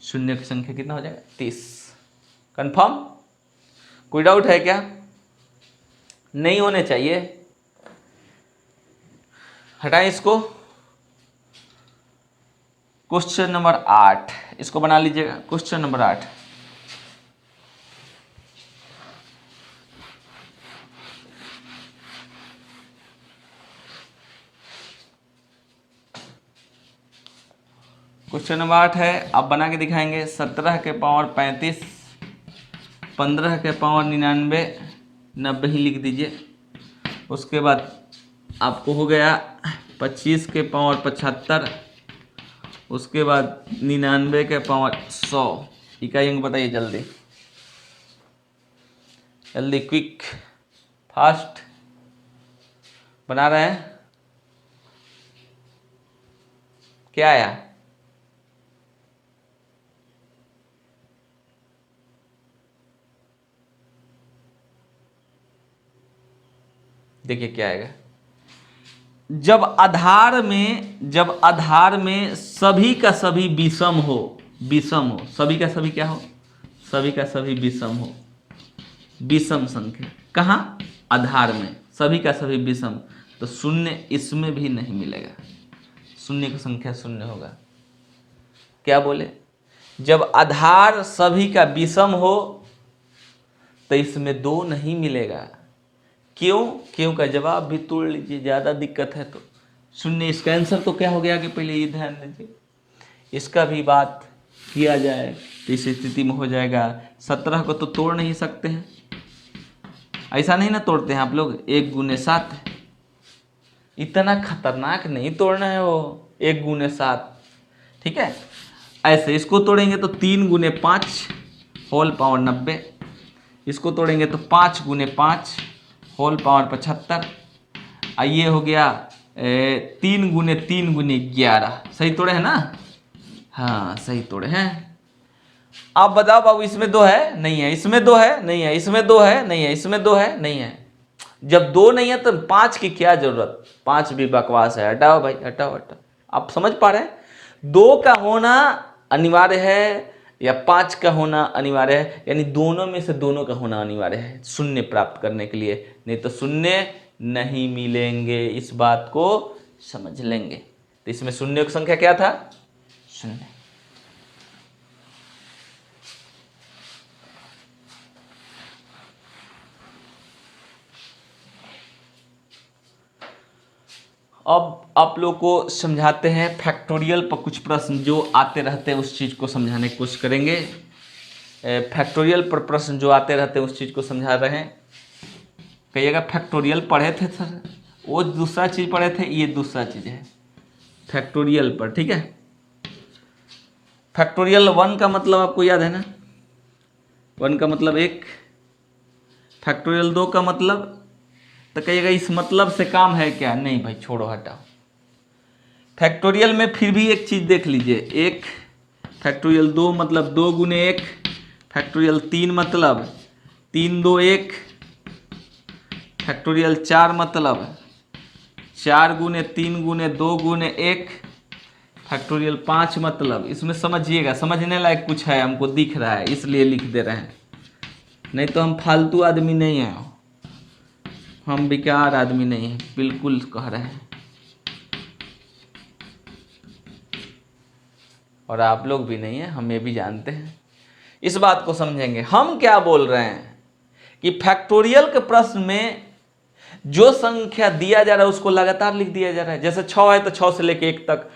शून्य की संख्या कितना हो जाएगा? 30। कंफर्म? कोई डाउट है क्या? नहीं होने चाहिए। हटाएं इसको। क्वेश्चन नंबर 8 इसको बना लीजिएगा। क्वेश्चन नंबर 8, क्वेश्चन नंबर 8 है, आप बना के दिखाएंगे। 17 के पावर 35, 15 के पावर 99, 90 ही लिख दीजिए। उसके बाद आपको हो गया 25 के पावर 75, उसके बाद 99 के पावर 100। इकाई अंक बताइए जल्दी जल्दी, क्विक फास्ट बना रहे हैं। क्या आया? देखिए क्या आएगा। जब आधार में सभी का सभी विषम हो, सभी का सभी क्या हो? सभी का सभी विषम हो, विषम संख्या। कहाँ? आधार में सभी का सभी विषम, तो शून्य इसमें भी नहीं मिलेगा। शून्य की संख्या शून्य होगा। क्या बोले? जब आधार सभी का विषम हो तो इसमें 2 नहीं मिलेगा। क्यों का जवाब भी तोड़ लीजिए, ज़्यादा दिक्कत है तो। शून्य, इसका आंसर तो क्या हो गया कि पहले ये ध्यान दीजिए, इसका भी बात किया जाए तो इस स्थिति में हो जाएगा। 17 को तो तोड़ नहीं सकते हैं, ऐसा नहीं ना तोड़ते हैं आप लोग। 1 गुने 7, इतना खतरनाक नहीं तोड़ना है वो 1 गुने 7, ठीक है। ऐसे इसको तोड़ेंगे तो 3 गुने 5 होल पावर 90, इसको तोड़ेंगे तो 5 गुने 5 होल पावर 75, ये हो गया 3 गुने 3 गुने 11। सही तोड़े हैं ना? हाँ सही तोड़े हैं। आप बताओ बाबू, इसमें 2 है? नहीं है। इसमें 2 है? नहीं है। इसमें 2 है? नहीं है। इसमें 2 है? नहीं है। जब 2 नहीं है तो 5 की क्या जरूरत? 5 भी बकवास है, हटाओ भाई, हटाओ। आप समझ पा रहे हैं? 2 का होना अनिवार्य है या 5 का होना अनिवार्य है, यानी दोनों में से दोनों का होना अनिवार्य है शून्य प्राप्त करने के लिए, नहीं तो शून्य नहीं मिलेंगे। इस बात को समझ लेंगे। तो इसमें शून्य की संख्या क्या था? शून्य। अब आप लोग को समझाते हैं फैक्टोरियल पर कुछ प्रश्न जो आते रहते हैं, उस चीज़ को समझाने की कोशिश करेंगे। फैक्टोरियल पर प्रश्न जो आते रहते हैं उस चीज़ को समझा रहे हैं। कहिएगा फैक्टोरियल पढ़े थे सर, वो दूसरा चीज़ पढ़े थे, ये दूसरा चीज़ है फैक्टोरियल पर, ठीक है। फैक्टोरियल 1 का मतलब आपको याद है ना? 1 का मतलब 1, फैक्टोरियल 2 का मतलब, तो कहिएगा इस मतलब से काम है क्या? नहीं भाई, छोड़ो हटाओ। फैक्टोरियल में फिर भी एक चीज़ देख लीजिए, 1 फैक्टोरियल 2 मतलब 2 गुने 1, फैक्टोरियल 3 मतलब 3 2 1, फैक्टोरियल 4 मतलब 4 गुने 3 गुने 2 गुने 1, फैक्टोरियल 5 मतलब, इसमें समझिएगा, समझने लायक कुछ है, हमको दिख रहा है इसलिए लिख दे रहे हैं, नहीं तो हम फालतू आदमी नहीं हैं, हम बेकार आदमी नहीं हैं, बिल्कुल कह रहे हैं। और आप लोग भी नहीं हैं, हम ये भी जानते हैं। इस बात को समझेंगे। हम क्या बोल रहे हैं कि फैक्टोरियल के प्रश्न में जो संख्या दिया जा रहा है उसको लगातार लिख दिया जा रहा है। जैसे 6 है तो 6 से लेकर 1 तक,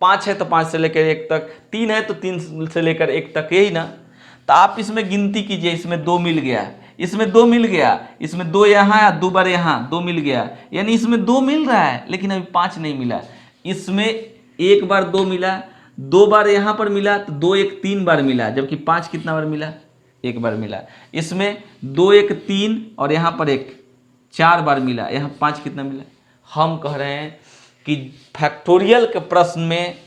5 है तो 5 से लेकर 1 तक, 3 है तो 3 से लेकर 1 तक, यही ना। तो आप इसमें गिनती कीजिए, इसमें 2 मिल गया, इसमें 2 मिल गया, इसमें 2 यहाँ या 2 बार यहाँ 2 मिल गया, यानी इसमें 2 मिल रहा है, लेकिन अभी 5 नहीं मिला। इसमें 1 बार 2 मिला, 2 बार यहाँ पर मिला, तो 2 1 3 बार मिला, जबकि 5 कितना बार मिला? 1 बार मिला। इसमें 2 1 3 और यहाँ पर 1 4 बार मिला, यहाँ 5 कितना मिला? हम कह रहे हैं कि फैक्टोरियल के प्रश्न में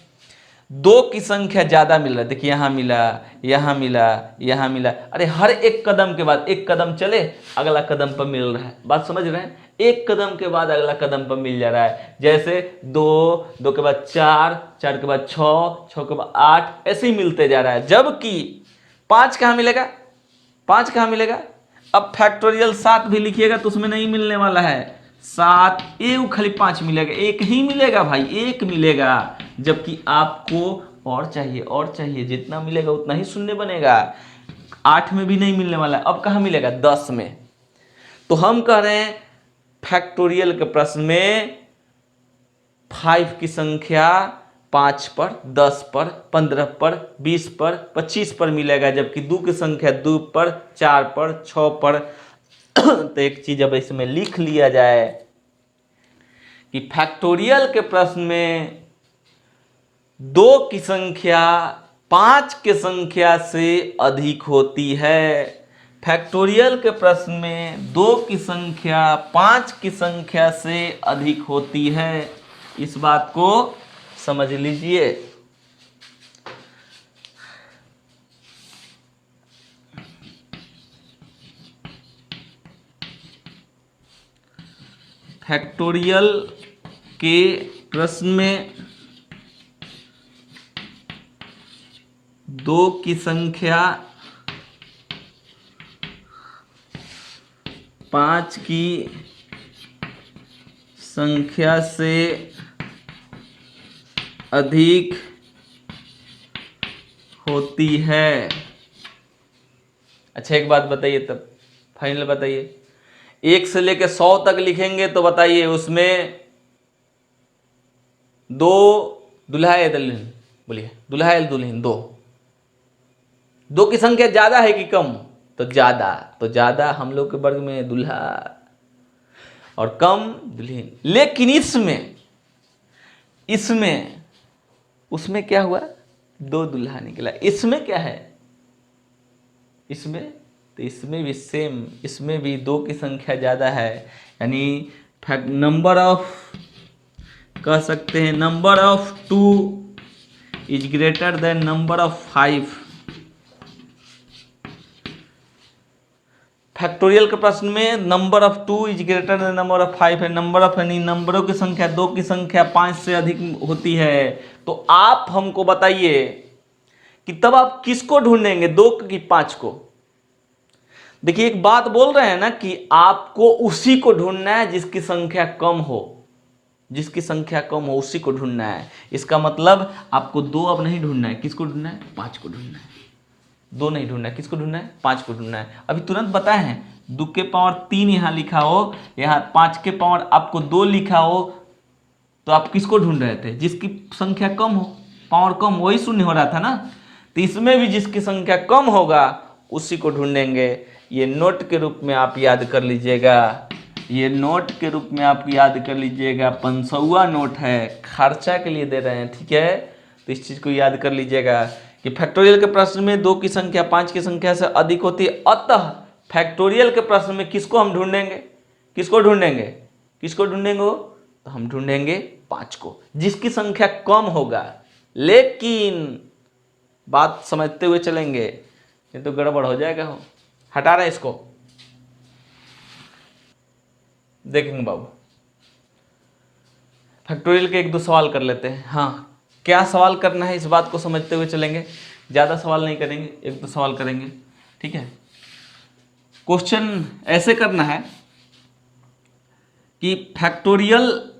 2 की संख्या ज़्यादा मिल रहा है। देखिए यहाँ मिला, यहाँ मिला, यहाँ मिला, अरे हर एक कदम के बाद एक कदम चले अगला कदम पर मिल रहा है। बात समझ रहे हैं? एक कदम के बाद अगला कदम पर मिल जा रहा है। जैसे 2, 2 के बाद 4, 4 के बाद 6, 6 के बाद 8, ऐसे ही मिलते जा रहा है। जबकि 5 कहाँ मिलेगा? 5 कहाँ मिलेगा? अब फैक्टोरियल 7 भी लिखिएगा तो उसमें नहीं मिलने वाला है। 7 एक खाली 5 मिलेगा, एक ही मिलेगा भाई, एक मिलेगा। जबकि आपको और चाहिए, जितना मिलेगा उतना ही शून्य बनेगा। 8 में भी नहीं मिलने वाला है, अब कहाँ मिलेगा? 10 में। तो हम कह रहे हैं फैक्टोरियल के प्रश्न में 5 की संख्या 5 पर, 10 पर, 15 पर, 20 पर, 25 पर मिलेगा। जबकि 2 की संख्या 2 पर, 4 पर, 6 पर। तो एक चीज अब इसमें लिख लिया जाए कि फैक्टोरियल के प्रश्न में 2 की संख्या 5 की संख्या से अधिक होती है। फैक्टोरियल के प्रश्न में 2 की संख्या 5 की संख्या से अधिक होती है। इस बात को समझ लीजिए। फैक्टोरियल के प्रश्न में 2 की संख्या 5 की संख्या से अधिक होती है। अच्छा एक बात बताइए, तब फाइनल बताइए। 1 से लेकर 100 तक लिखेंगे तो बताइए उसमें 2 दुल्हा या दुल्हन, बोलिए दुल्हा या दुल्हन, 2 की संख्या ज्यादा है कि कम? तो ज्यादा हम लोग के वर्ग में दुल्हा और कम दुल्हन। लेकिन उसमें क्या हुआ? 2 दुल्हा निकला। इसमें क्या है? इसमें भी सेम, इसमें भी 2 की संख्या ज़्यादा है। यानी नंबर ऑफ, कह सकते हैं number of 2 is greater than number of 5। Factorial के प्रश्न में number of 2 is greater than number of 5 है। नंबर ऑफ यानी नंबरों की संख्या, 2 की संख्या 5 से अधिक होती है। तो आप हमको बताइए कि तब आप किसको ढूंढेंगे, 2 की 5 को? देखिए एक बात बोल रहे हैं ना कि आपको उसी को ढूंढना है जिसकी संख्या कम हो, उसी को ढूंढना है। इसका मतलब आपको 2 अब नहीं ढूंढना है, किसको ढूंढना है? 5 को ढूंढना है। 2 नहीं ढूंढना है, किसको ढूंढना है? 5 को ढूंढना है। अभी तुरंत बताए हैं 2 के पावर 3 यहाँ लिखा हो, यहाँ 5 के पावर आपको 2 लिखा हो, तो आप किसको ढूंढ रहे थे? जिसकी संख्या कम हो, पावर कम, वही शून्य हो रहा था ना। तो इसमें भी जिसकी संख्या कम होगा उसी को ढूंढेंगे। ये नोट के रूप में आप याद कर लीजिएगा, 500वां नोट है, खर्चा के लिए दे रहे हैं, ठीक है? तो इस चीज को याद कर लीजिएगा कि फैक्टोरियल के प्रश्न में 2 की संख्या 5 की संख्या से अधिक होती है। अतः फैक्टोरियल के प्रश्न में किसको हम ढूंढेंगे? तो हम ढूंढेंगे 5 को, जिसकी संख्या कम होगा। लेकिन बात समझते हुए चलेंगे, ये तो गड़बड़ हो जाएगा। हटा रहे इसको, देखेंगे बाबू। फैक्टोरियल के 1-2 सवाल कर लेते हैं। हाँ, क्या सवाल करना है इस बात को समझते हुए चलेंगे। ज़्यादा सवाल नहीं करेंगे, 1-2 सवाल करेंगे, ठीक है? क्वेश्चन ऐसे करना है कि फैक्टोरियल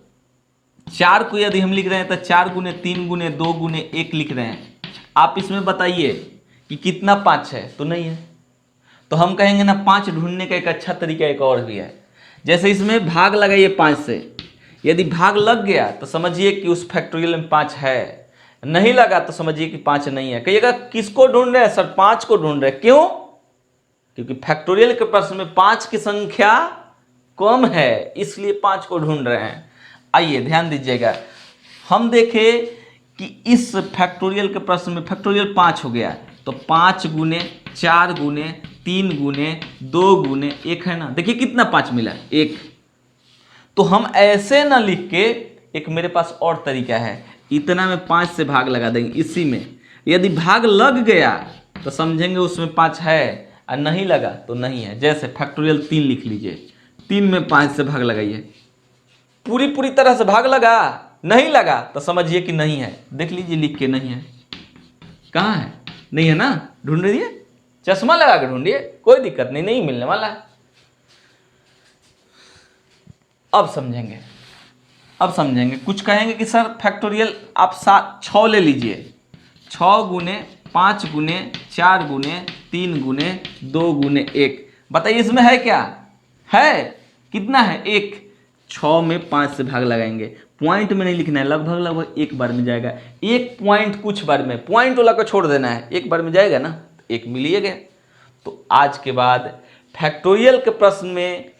4 को यदि हम लिख रहे हैं तो 4 गुने 3 गुने 2 गुने 1 लिख रहे हैं। आप इसमें बताइए कि कितना 5 है, तो नहीं है। तो हम कहेंगे ना 5 ढूंढने का एक अच्छा तरीका एक और भी है। जैसे इसमें भाग लगाइए 5 से, यदि भाग लग गया तो समझिए कि उस फैक्टोरियल में 5 है, नहीं लगा तो समझिए कि 5 नहीं है। कहिएगा किसको ढूंढ रहे हैं सर? 5 को ढूंढ रहे हैं। क्यों? क्योंकि फैक्टोरियल के प्रश्न में 5 की संख्या कम है, इसलिए 5 को ढूंढ रहे हैं। आइए ध्यान दीजिएगा, हम देखें कि इस फैक्टोरियल के प्रश्न में फैक्टोरियल 5 हो गया, तो 5 गुने 4 गुने 3 गुने 2 गुने 1 है ना। देखिए कितना 5 मिला, 1। तो हम ऐसे ना लिख के एक मेरे पास और तरीका है, इतना में 5 से भाग लगा देंगे इसी में, यदि भाग लग गया तो समझेंगे उसमें 5 है, और नहीं लगा तो नहीं है। जैसे फैक्टोरियल 3 लिख लीजिए, 3 में 5 से भाग लगाइए, पूरी तरह से भाग लगा, नहीं लगा तो समझिए कि नहीं है। देख लीजिए लिख के, नहीं है, कहाँ है, नहीं है ना, ढूंढ लीजिए, चश्मा लगा के ढूंढिए, कोई दिक्कत नहीं, नहीं मिलने वाला है। अब समझेंगे, कुछ कहेंगे कि सर फैक्टोरियल आप 6 ले लीजिए, 6 गुने 5 गुने 4 गुने 3 गुने 2 गुने 1, बताइए इसमें है क्या, है कितना है, 1। 6 में 5 से भाग लगाएंगे, पॉइंट में नहीं लिखना है, लगभग एक बार में जाएगा, एक पॉइंट कुछ बार में, पॉइंट वाला को छोड़ देना है, एक बार में जाएगा ना, एक मिलिए गया। तो आज के बाद फैक्टोरियल के प्रश्न में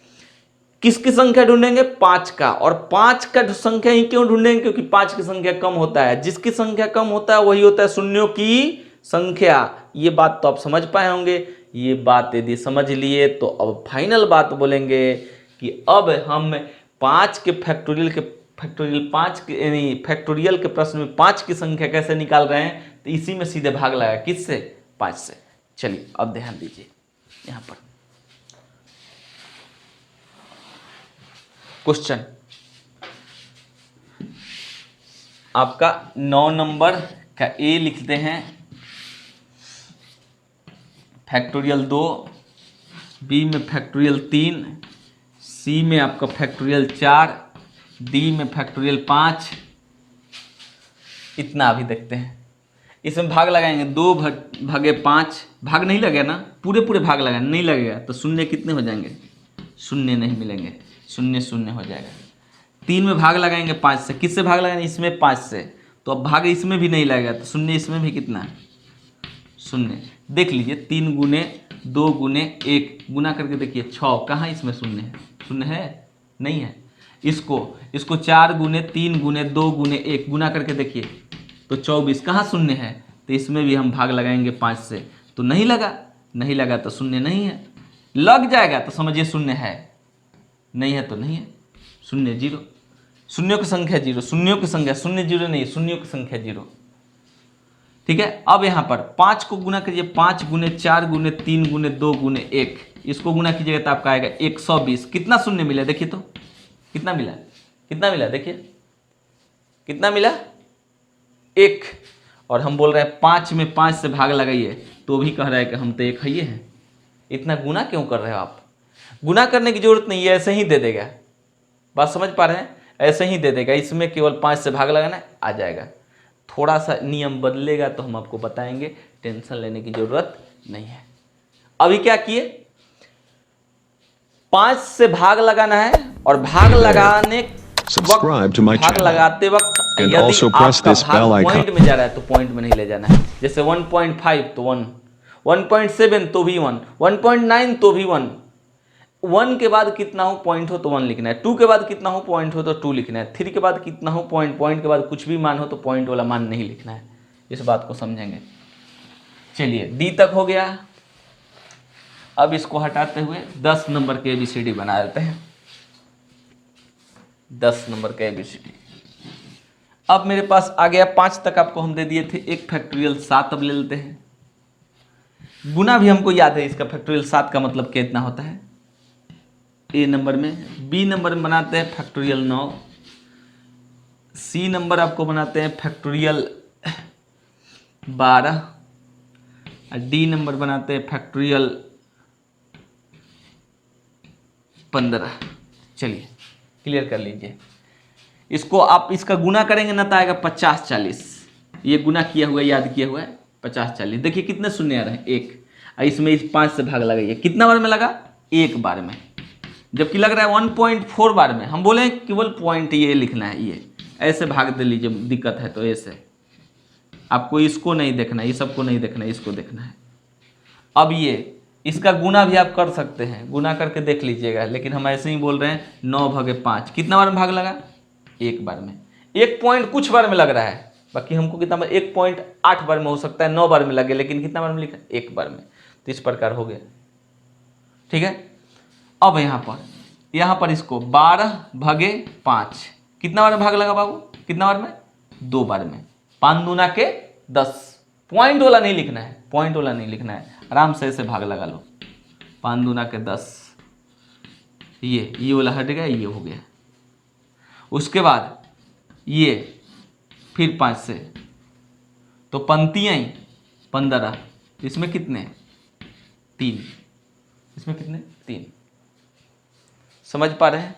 किसकी संख्या ढूंढेंगे, 5 का, और 5 का संख्या ही क्यों ढूंढेंगे, क्योंकि 5 की संख्या कम होता है, जिसकी संख्या कम होता है वही होता है शून्यों की संख्या। ये बात तो आप समझ पाए होंगे। ये बात यदि समझ लिए तो अब फाइनल बात बोलेंगे कि अब हम 5 के फैक्टोरियल के प्रश्न में 5 की संख्या कैसे निकाल रहे हैं, तो इसी में सीधे भाग लगा, किससे, 5 से। चलिए अब ध्यान दीजिए, यहां पर क्वेश्चन आपका 9 नंबर का ए लिखते हैं, फैक्टोरियल 2, बी में फैक्टोरियल 3, सी में आपका फैक्टोरियल 4, डी में फैक्टोरियल 5। इतना अभी देखते हैं, इसमें भाग लगाएंगे, 2 भागे 5, भाग नहीं लगेगा ना, पूरे भाग लगाएंगे, नहीं लगेगा तो शून्य कितने हो जाएंगे, शून्य नहीं मिलेंगे, शून्य हो जाएगा। 3 में भाग लगाएंगे 5 से, किससे भाग लगाएंगे, इसमें 5 से, तो अब भाग इसमें भी नहीं लगेगा तो शून्य इसमें भी कितना, शून्य। देख लीजिए 3 गुने 2 गुने 1 गुना करके देखिए 6, कहाँ इसमें शून्य है, शून्य है नहीं है। इसको 4 गुने 3 गुने 2 गुने 1 गुना करके देखिए तो 24, कहाँ शून्य है, तो इसमें भी हम भाग लगाएंगे 5 से, तो नहीं लगा तो शून्य नहीं है, लग जाएगा तो समझिए शून्य है, नहीं है तो नहीं है, शून्य, जीरो, शून्यों की संख्या जीरो, शून्यों की संख्या, शून्य जीरो नहीं, शून्यों की संख्या जीरो। ठीक है, अब यहाँ पर 5 को गुना कीजिए, 5 गुने 4 गुने 3 गुने 2 गुने 1, इसको गुना कीजिएगा तो आपका आएगा 120। कितना शून्य मिला देखिए तो, कितना मिला देखिए, कितना मिला, 1। और हम बोल रहे हैं 5 में 5 से भाग लगाइए, तो भी कह रहा है कि हम तो 1 ही हैं। इतना गुना क्यों कर रहे हो आप, गुना करने की जरूरत नहीं है, ऐसे ही दे देगा, बात समझ पा रहे हैं, ऐसे ही दे देगा, इसमें केवल 5 से भाग लगाना है, आ जाएगा। थोड़ा सा नियम बदलेगा तो हम आपको बताएंगे, टेंशन लेने की जरूरत नहीं है। अभी क्या किए, 5 से भाग लगाना है, और भाग लगाने भाग लगाते वक्त यदि आपका भाग पॉइंट में जा रहा है तो पॉइंट में नहीं ले जाना है। जैसे 1.5 तो 1, 1.7 तो भी 1, 1.9 तो भी 1, 1 के बाद कितना हो पॉइंट हो तो 1 लिखना है, 2 के बाद कितना हो पॉइंट हो तो 2 लिखना है, 3 के बाद कितना हो पॉइंट के बाद कुछ भी मान हो तो पॉइंट वाला मान नहीं लिखना है। इस बात को समझेंगे। चलिए डी तक हो गया। अब इसको हटाते हुए 10 नंबर के ABCD बना देते हैं, 10 नंबर का ABCD। अब मेरे पास आ गया 5 तक आपको हम दे दिए थे, एक फैक्टोरियल 7 अब ले लेते हैं। गुना भी हमको याद है, इसका फैक्टोरियल 7 का मतलब कितना होता है, ए नंबर में। बी नंबर में बनाते हैं फैक्टोरियल 9, सी नंबर आपको बनाते हैं फैक्टोरियल 12, और डी नंबर बनाते हैं फैक्टोरियल 15। चलिए क्लियर कर लीजिए इसको, आप इसका गुना करेंगे ना तो आएगा 50 40, ये गुना किया हुआ याद किया हुआ है 50 40। देखिए कितने शून्य आ रहे हैं, 1, और इसमें इस 5 से भाग लगाइए, कितना बार में लगा, 1 बार में, जबकि लग रहा है 1.4 बार में। हम बोले केवल पॉइंट ये लिखना है, ये ऐसे भाग दे लीजिए, दिक्कत है तो ऐसे, आपको इसको नहीं देखना है, ये सबको नहीं देखना है, इसको देखना है। अब ये इसका गुना भी आप कर सकते हैं, गुना करके देख लीजिएगा, लेकिन हम ऐसे ही बोल रहे हैं 9/5 कितना बार में भाग लगा, 1 बार में। 1 पॉइंट कुछ बार में लग रहा है, बाकी हमको कितना बार, 1.8 बार में हो सकता है, 9 बार में लगे, लेकिन कितना बार में लिखा, 1 बार में। तो इस प्रकार हो गया, ठीक है। अब यहाँ पर इसको 12/5 कितना बार में भाग लगा बाबू, कितना बार में, 2 बार में। 5 दूना के 10, पॉइंट वाला नहीं लिखना है, पॉइंट वाला नहीं लिखना है, आराम से ऐसे भाग लगा लो। 5 दूना के 10, ये वाला हट गया, ये हो गया। उसके बाद ये फिर 5 से, तो पंक्तियाँ ही 15, इसमें कितने, 3, इसमें कितने, 3। समझ पा रहे हैं,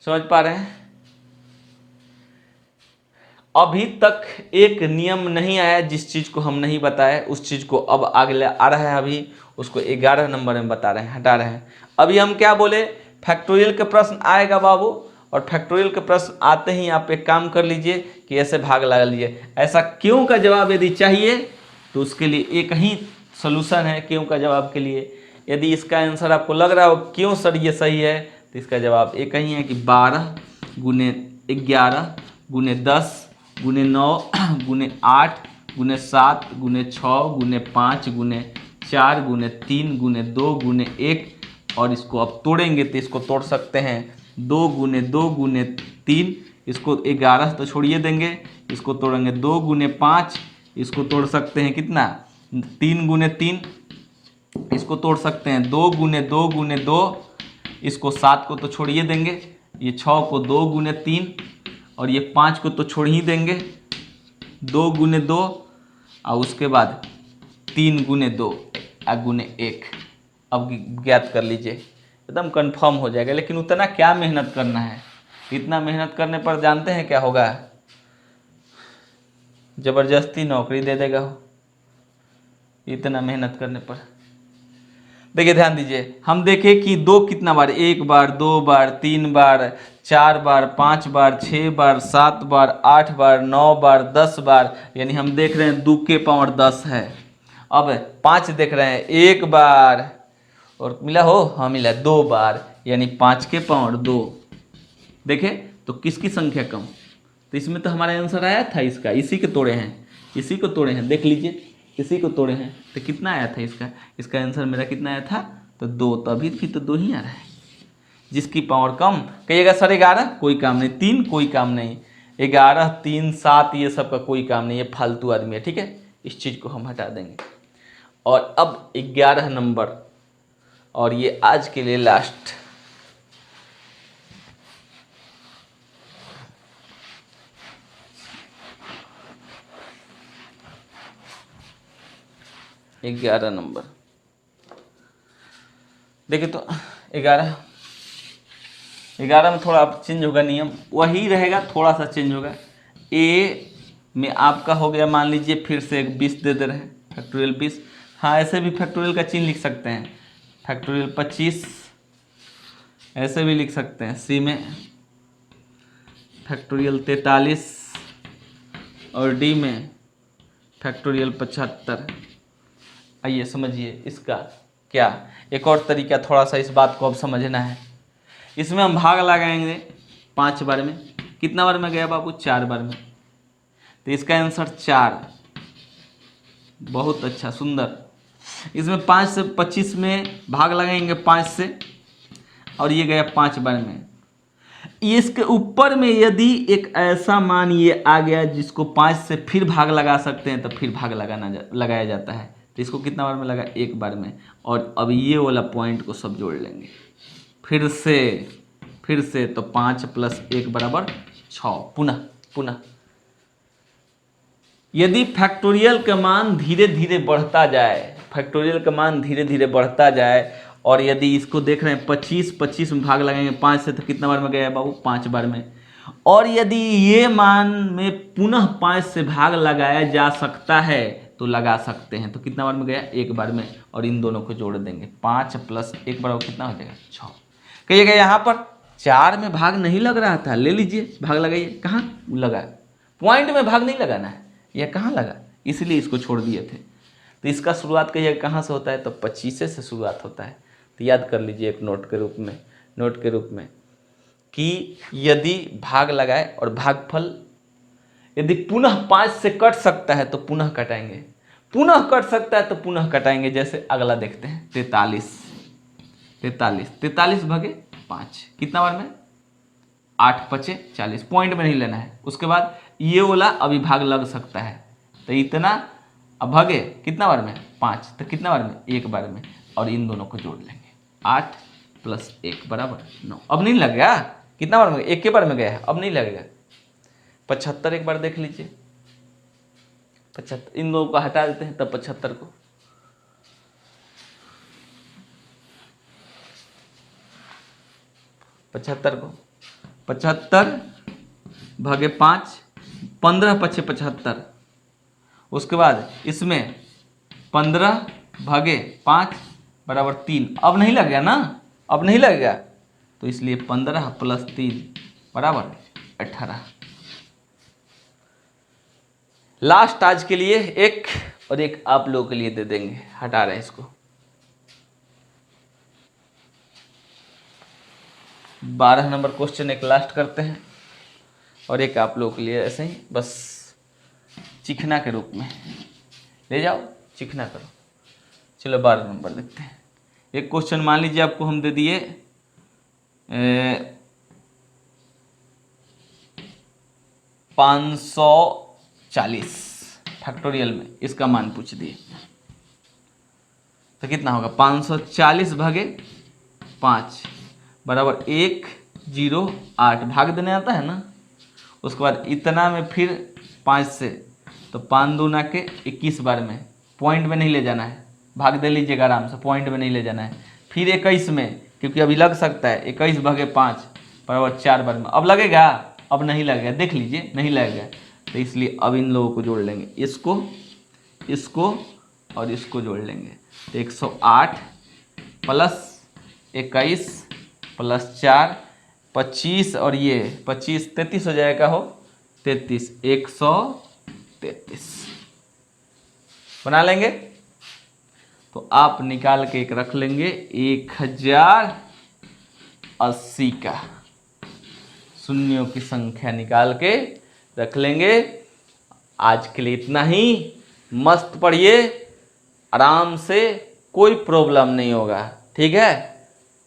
समझ पा रहे हैं। अभी तक एक नियम नहीं आया, जिस चीज को हम नहीं बताए उस चीज को अब अगले आ रहा है, अभी उसको 11 नंबर में बता रहे हैं, हटा रहे हैं। अभी हम क्या बोले, फैक्टोरियल के प्रश्न आएगा बाबू, और फैक्टोरियल के प्रश्न आते ही आप एक काम कर लीजिए कि ऐसे भाग लगा लीजिए। ऐसा क्यों का जवाब यदि चाहिए तो उसके लिए एक ही सोल्यूशन है क्यों का जवाब के लिए। यदि इसका आंसर आपको लग रहा हो क्यों सर ये सही है, तो इसका जवाब एक ही है कि 12 गुने 11 गुने 10 गुने 9 गुने 8 गुने 7 गुने 6 गुने 5 गुने 4 गुने 3 गुने 2 गुने 1, और इसको अब तोड़ेंगे तो इसको तोड़ सकते हैं 2 गुने 2 गुने 3, इसको 11 तो छोड़िए देंगे, इसको तोड़ेंगे 2 गुने 5, इसको तोड़ सकते हैं कितना, 3 गुने 3, इसको तोड़ सकते हैं 2 गुने 2 गुने 2, इसको 7 को तो छोड़िए देंगे, ये 6 को 2 गुने 3, और ये 5 को तो छोड़ ही देंगे 2 गुने 2, और उसके बाद 3 गुने 2 गुने 1। अब ज्ञात कर लीजिए, एकदम कंफर्म हो जाएगा। लेकिन उतना क्या मेहनत करना है, इतना मेहनत करने पर जानते हैं क्या होगा, जबरदस्ती नौकरी दे देगा हो, इतना मेहनत करने पर। देखिए ध्यान दीजिए, हम देखें कि 2 कितना बार, 1 बार 2 बार 3 बार 4 बार 5 बार 6 बार 7 बार 8 बार 9 बार 10 बार, यानी हम देख रहे हैं 2 के पावर 10 है। अब 5 देख रहे हैं 1 बार, और मिला हो, हाँ मिला 2 बार, यानी 5 के पावर 2। देखें तो किसकी संख्या कम, तो इसमें तो हमारा आंसर आया था इसका, इसी के तोड़े हैं, इसी को तोड़े हैं, देख लीजिए इसी को तोड़े हैं, तो कितना आया था इसका, इसका आंसर मेरा कितना आया था, तो 2, तो अभी भी तो 2 ही आ रहा है। जिसकी पावर कम, कहिएगा सर 11 कोई काम नहीं, 3 कोई काम नहीं, 11 3 7 ये सब का कोई काम नहीं, ये फालतू आदमी है, ठीक है, इस चीज़ को हम हटा देंगे। और अब 11 नंबर, और ये आज के लिए लास्ट, एक 11 नंबर। देखिए तो 11 में थोड़ा अब चेंज होगा, नियम वही रहेगा, थोड़ा सा चेंज होगा। ए में आपका हो गया, मान लीजिए फिर से एक 20 दे रहे हैं, फैक्टोरियल 20, हाँ ऐसे भी फैक्टोरियल का चिन्ह लिख सकते हैं, फैक्टोरियल 25 ऐसे भी लिख सकते हैं। सी में फैक्टोरियल 43, और डी में फैक्टोरियल 75। आइए समझिए इसका क्या, एक और तरीका, थोड़ा सा इस बात को अब समझना है। इसमें हम भाग लगाएंगे 5 बार में, कितना बार में गया बाबू, 4 बार में, तो इसका आंसर 4। बहुत अच्छा, सुंदर। इसमें 5 से 25 में भाग लगाएंगे 5 से, और ये गया 5 बार में। इसके ऊपर में यदि एक ऐसा मान ये आ गया जिसको 5 से फिर भाग लगा सकते हैं, तो फिर भाग लगाया जाता है, तो इसको कितना बार में लगा, 1 बार में। और अब ये वाला पॉइंट को सब जोड़ लेंगे फिर से, तो 5 + 1 = 6। पुनः यदि फैक्टोरियल का मान धीरे धीरे बढ़ता जाए, फैक्टोरियल का मान धीरे धीरे बढ़ता जाए, और यदि इसको देख रहे हैं 25 में भाग लगाएंगे 5 से, तो कितना बार में गया बाबू, 5 बार में। और यदि ये मान में पुनः 5 से भाग लगाया जा सकता है तो लगा सकते हैं, तो कितना बार में गया, 1 बार में। और इन दोनों को जोड़ देंगे, 5 + 1 = कितना हो जाएगा, 6। कहिएगा यहाँ पर 4 में भाग नहीं लग रहा था, ले लीजिए भाग लगाइए, कहाँ लगा, पॉइंट में भाग नहीं लगाना है, यह कहाँ लगा, इसलिए इसको छोड़ दिए थे। तो इसका शुरुआत कहिएगा कहाँ से होता है, तो 25 से शुरुआत होता है। तो याद कर लीजिए एक नोट के रूप में कि यदि भाग लगाए और भागफल यदि पुनः 5 से कट सकता है तो पुनः कटाएंगे, पुनः कट सकता है तो पुनः कटाएंगे। जैसे अगला देखते हैं, 43 भागे 5 कितना बार में, 8 पचे 40, पॉइंट में नहीं लेना है। उसके बाद ये वाला अभी भाग लग सकता है, तो इतना अब भागे कितना बार में 5, तो कितना बार में एक बार में, और इन दोनों को जोड़ लेंगे 8 + 1 = 9। अब नहीं लग गया, कितना बार में, एक के बार में गया है, अब नहीं लगेगा। 75 एक बार देख लीजिए, 75 इन दोनों को हटा देते हैं, तब 75 को 75 भागे 5, 15 पचे 75। उसके बाद इसमें 15 भागे 5 = 3। अब नहीं लगेगा ना, अब नहीं लगेगा, तो इसलिए 15 + 3 = 18। लास्ट आज के लिए एक और एक आप लोगों के लिए दे देंगे, हटा रहे हैं इसको। 12 नंबर क्वेश्चन एक लास्ट करते हैं, और एक आप लोगों के लिए ऐसे ही बस चिकना के रूप में ले जाओ, चिकना करो। चलो 12 नंबर देखते हैं। एक क्वेश्चन मान लीजिए आपको हम दे दिए 540 फैक्टोरियल में, इसका मान पूछ दिए, तो कितना होगा 540 भागे 5 = 108। भाग देने आता है ना। उसके बाद इतना में फिर 5 से, तो 5 दूना के 21 बार में, पॉइंट में नहीं ले जाना है, भाग दे लीजिएगा आराम से, पॉइंट में नहीं ले जाना है। फिर 21 में, क्योंकि अभी लग सकता है, 21 भागे 5 = 4 बार में। अब लगेगा, अब नहीं लगेगा, देख लीजिए नहीं लगेगा, तो इसलिए अब इन लोगों को जोड़ लेंगे, इसको इसको और इसको जोड़ लेंगे, तो 108 + 21 + 4 25, और ये 25 33 हो जाएगा, हो 33, 133 बना लेंगे। तो आप निकाल के एक रख लेंगे 1080 का शून्यों की संख्या निकाल के रख लेंगे। आज के लिए इतना ही। मस्त पढ़िए आराम से, कोई प्रॉब्लम नहीं होगा, ठीक है।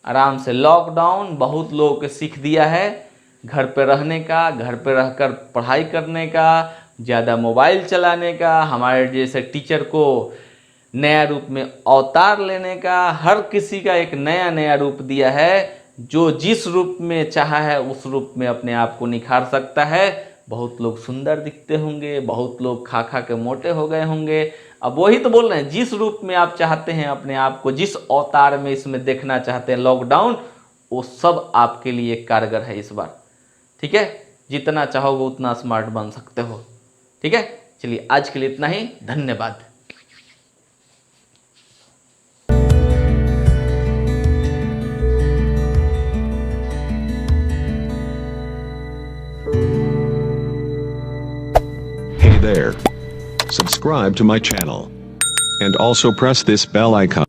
आराम से, लॉकडाउन बहुत लोगों को सीख दिया है घर पे रहने का, घर पे रहकर पढ़ाई करने का, ज़्यादा मोबाइल चलाने का, हमारे जैसे टीचर को नया रूप में अवतार लेने का। हर किसी का एक नया नया रूप दिया है, जो जिस रूप में चाहा है उस रूप में अपने आप को निखार सकता है। बहुत लोग सुंदर दिखते होंगे, बहुत लोग खा खा के मोटे हो गए होंगे। अब वही तो बोल रहे हैं, जिस रूप में आप चाहते हैं अपने आप को, जिस अवतार में इसमें देखना चाहते हैं लॉकडाउन, वो सब आपके लिए कारगर है इस बार, ठीक है। जितना चाहोगे उतना स्मार्ट बन सकते हो, ठीक है। चलिए आज के लिए इतना ही, धन्यवाद। Hey there. Subscribe to my channel. And also press this bell icon.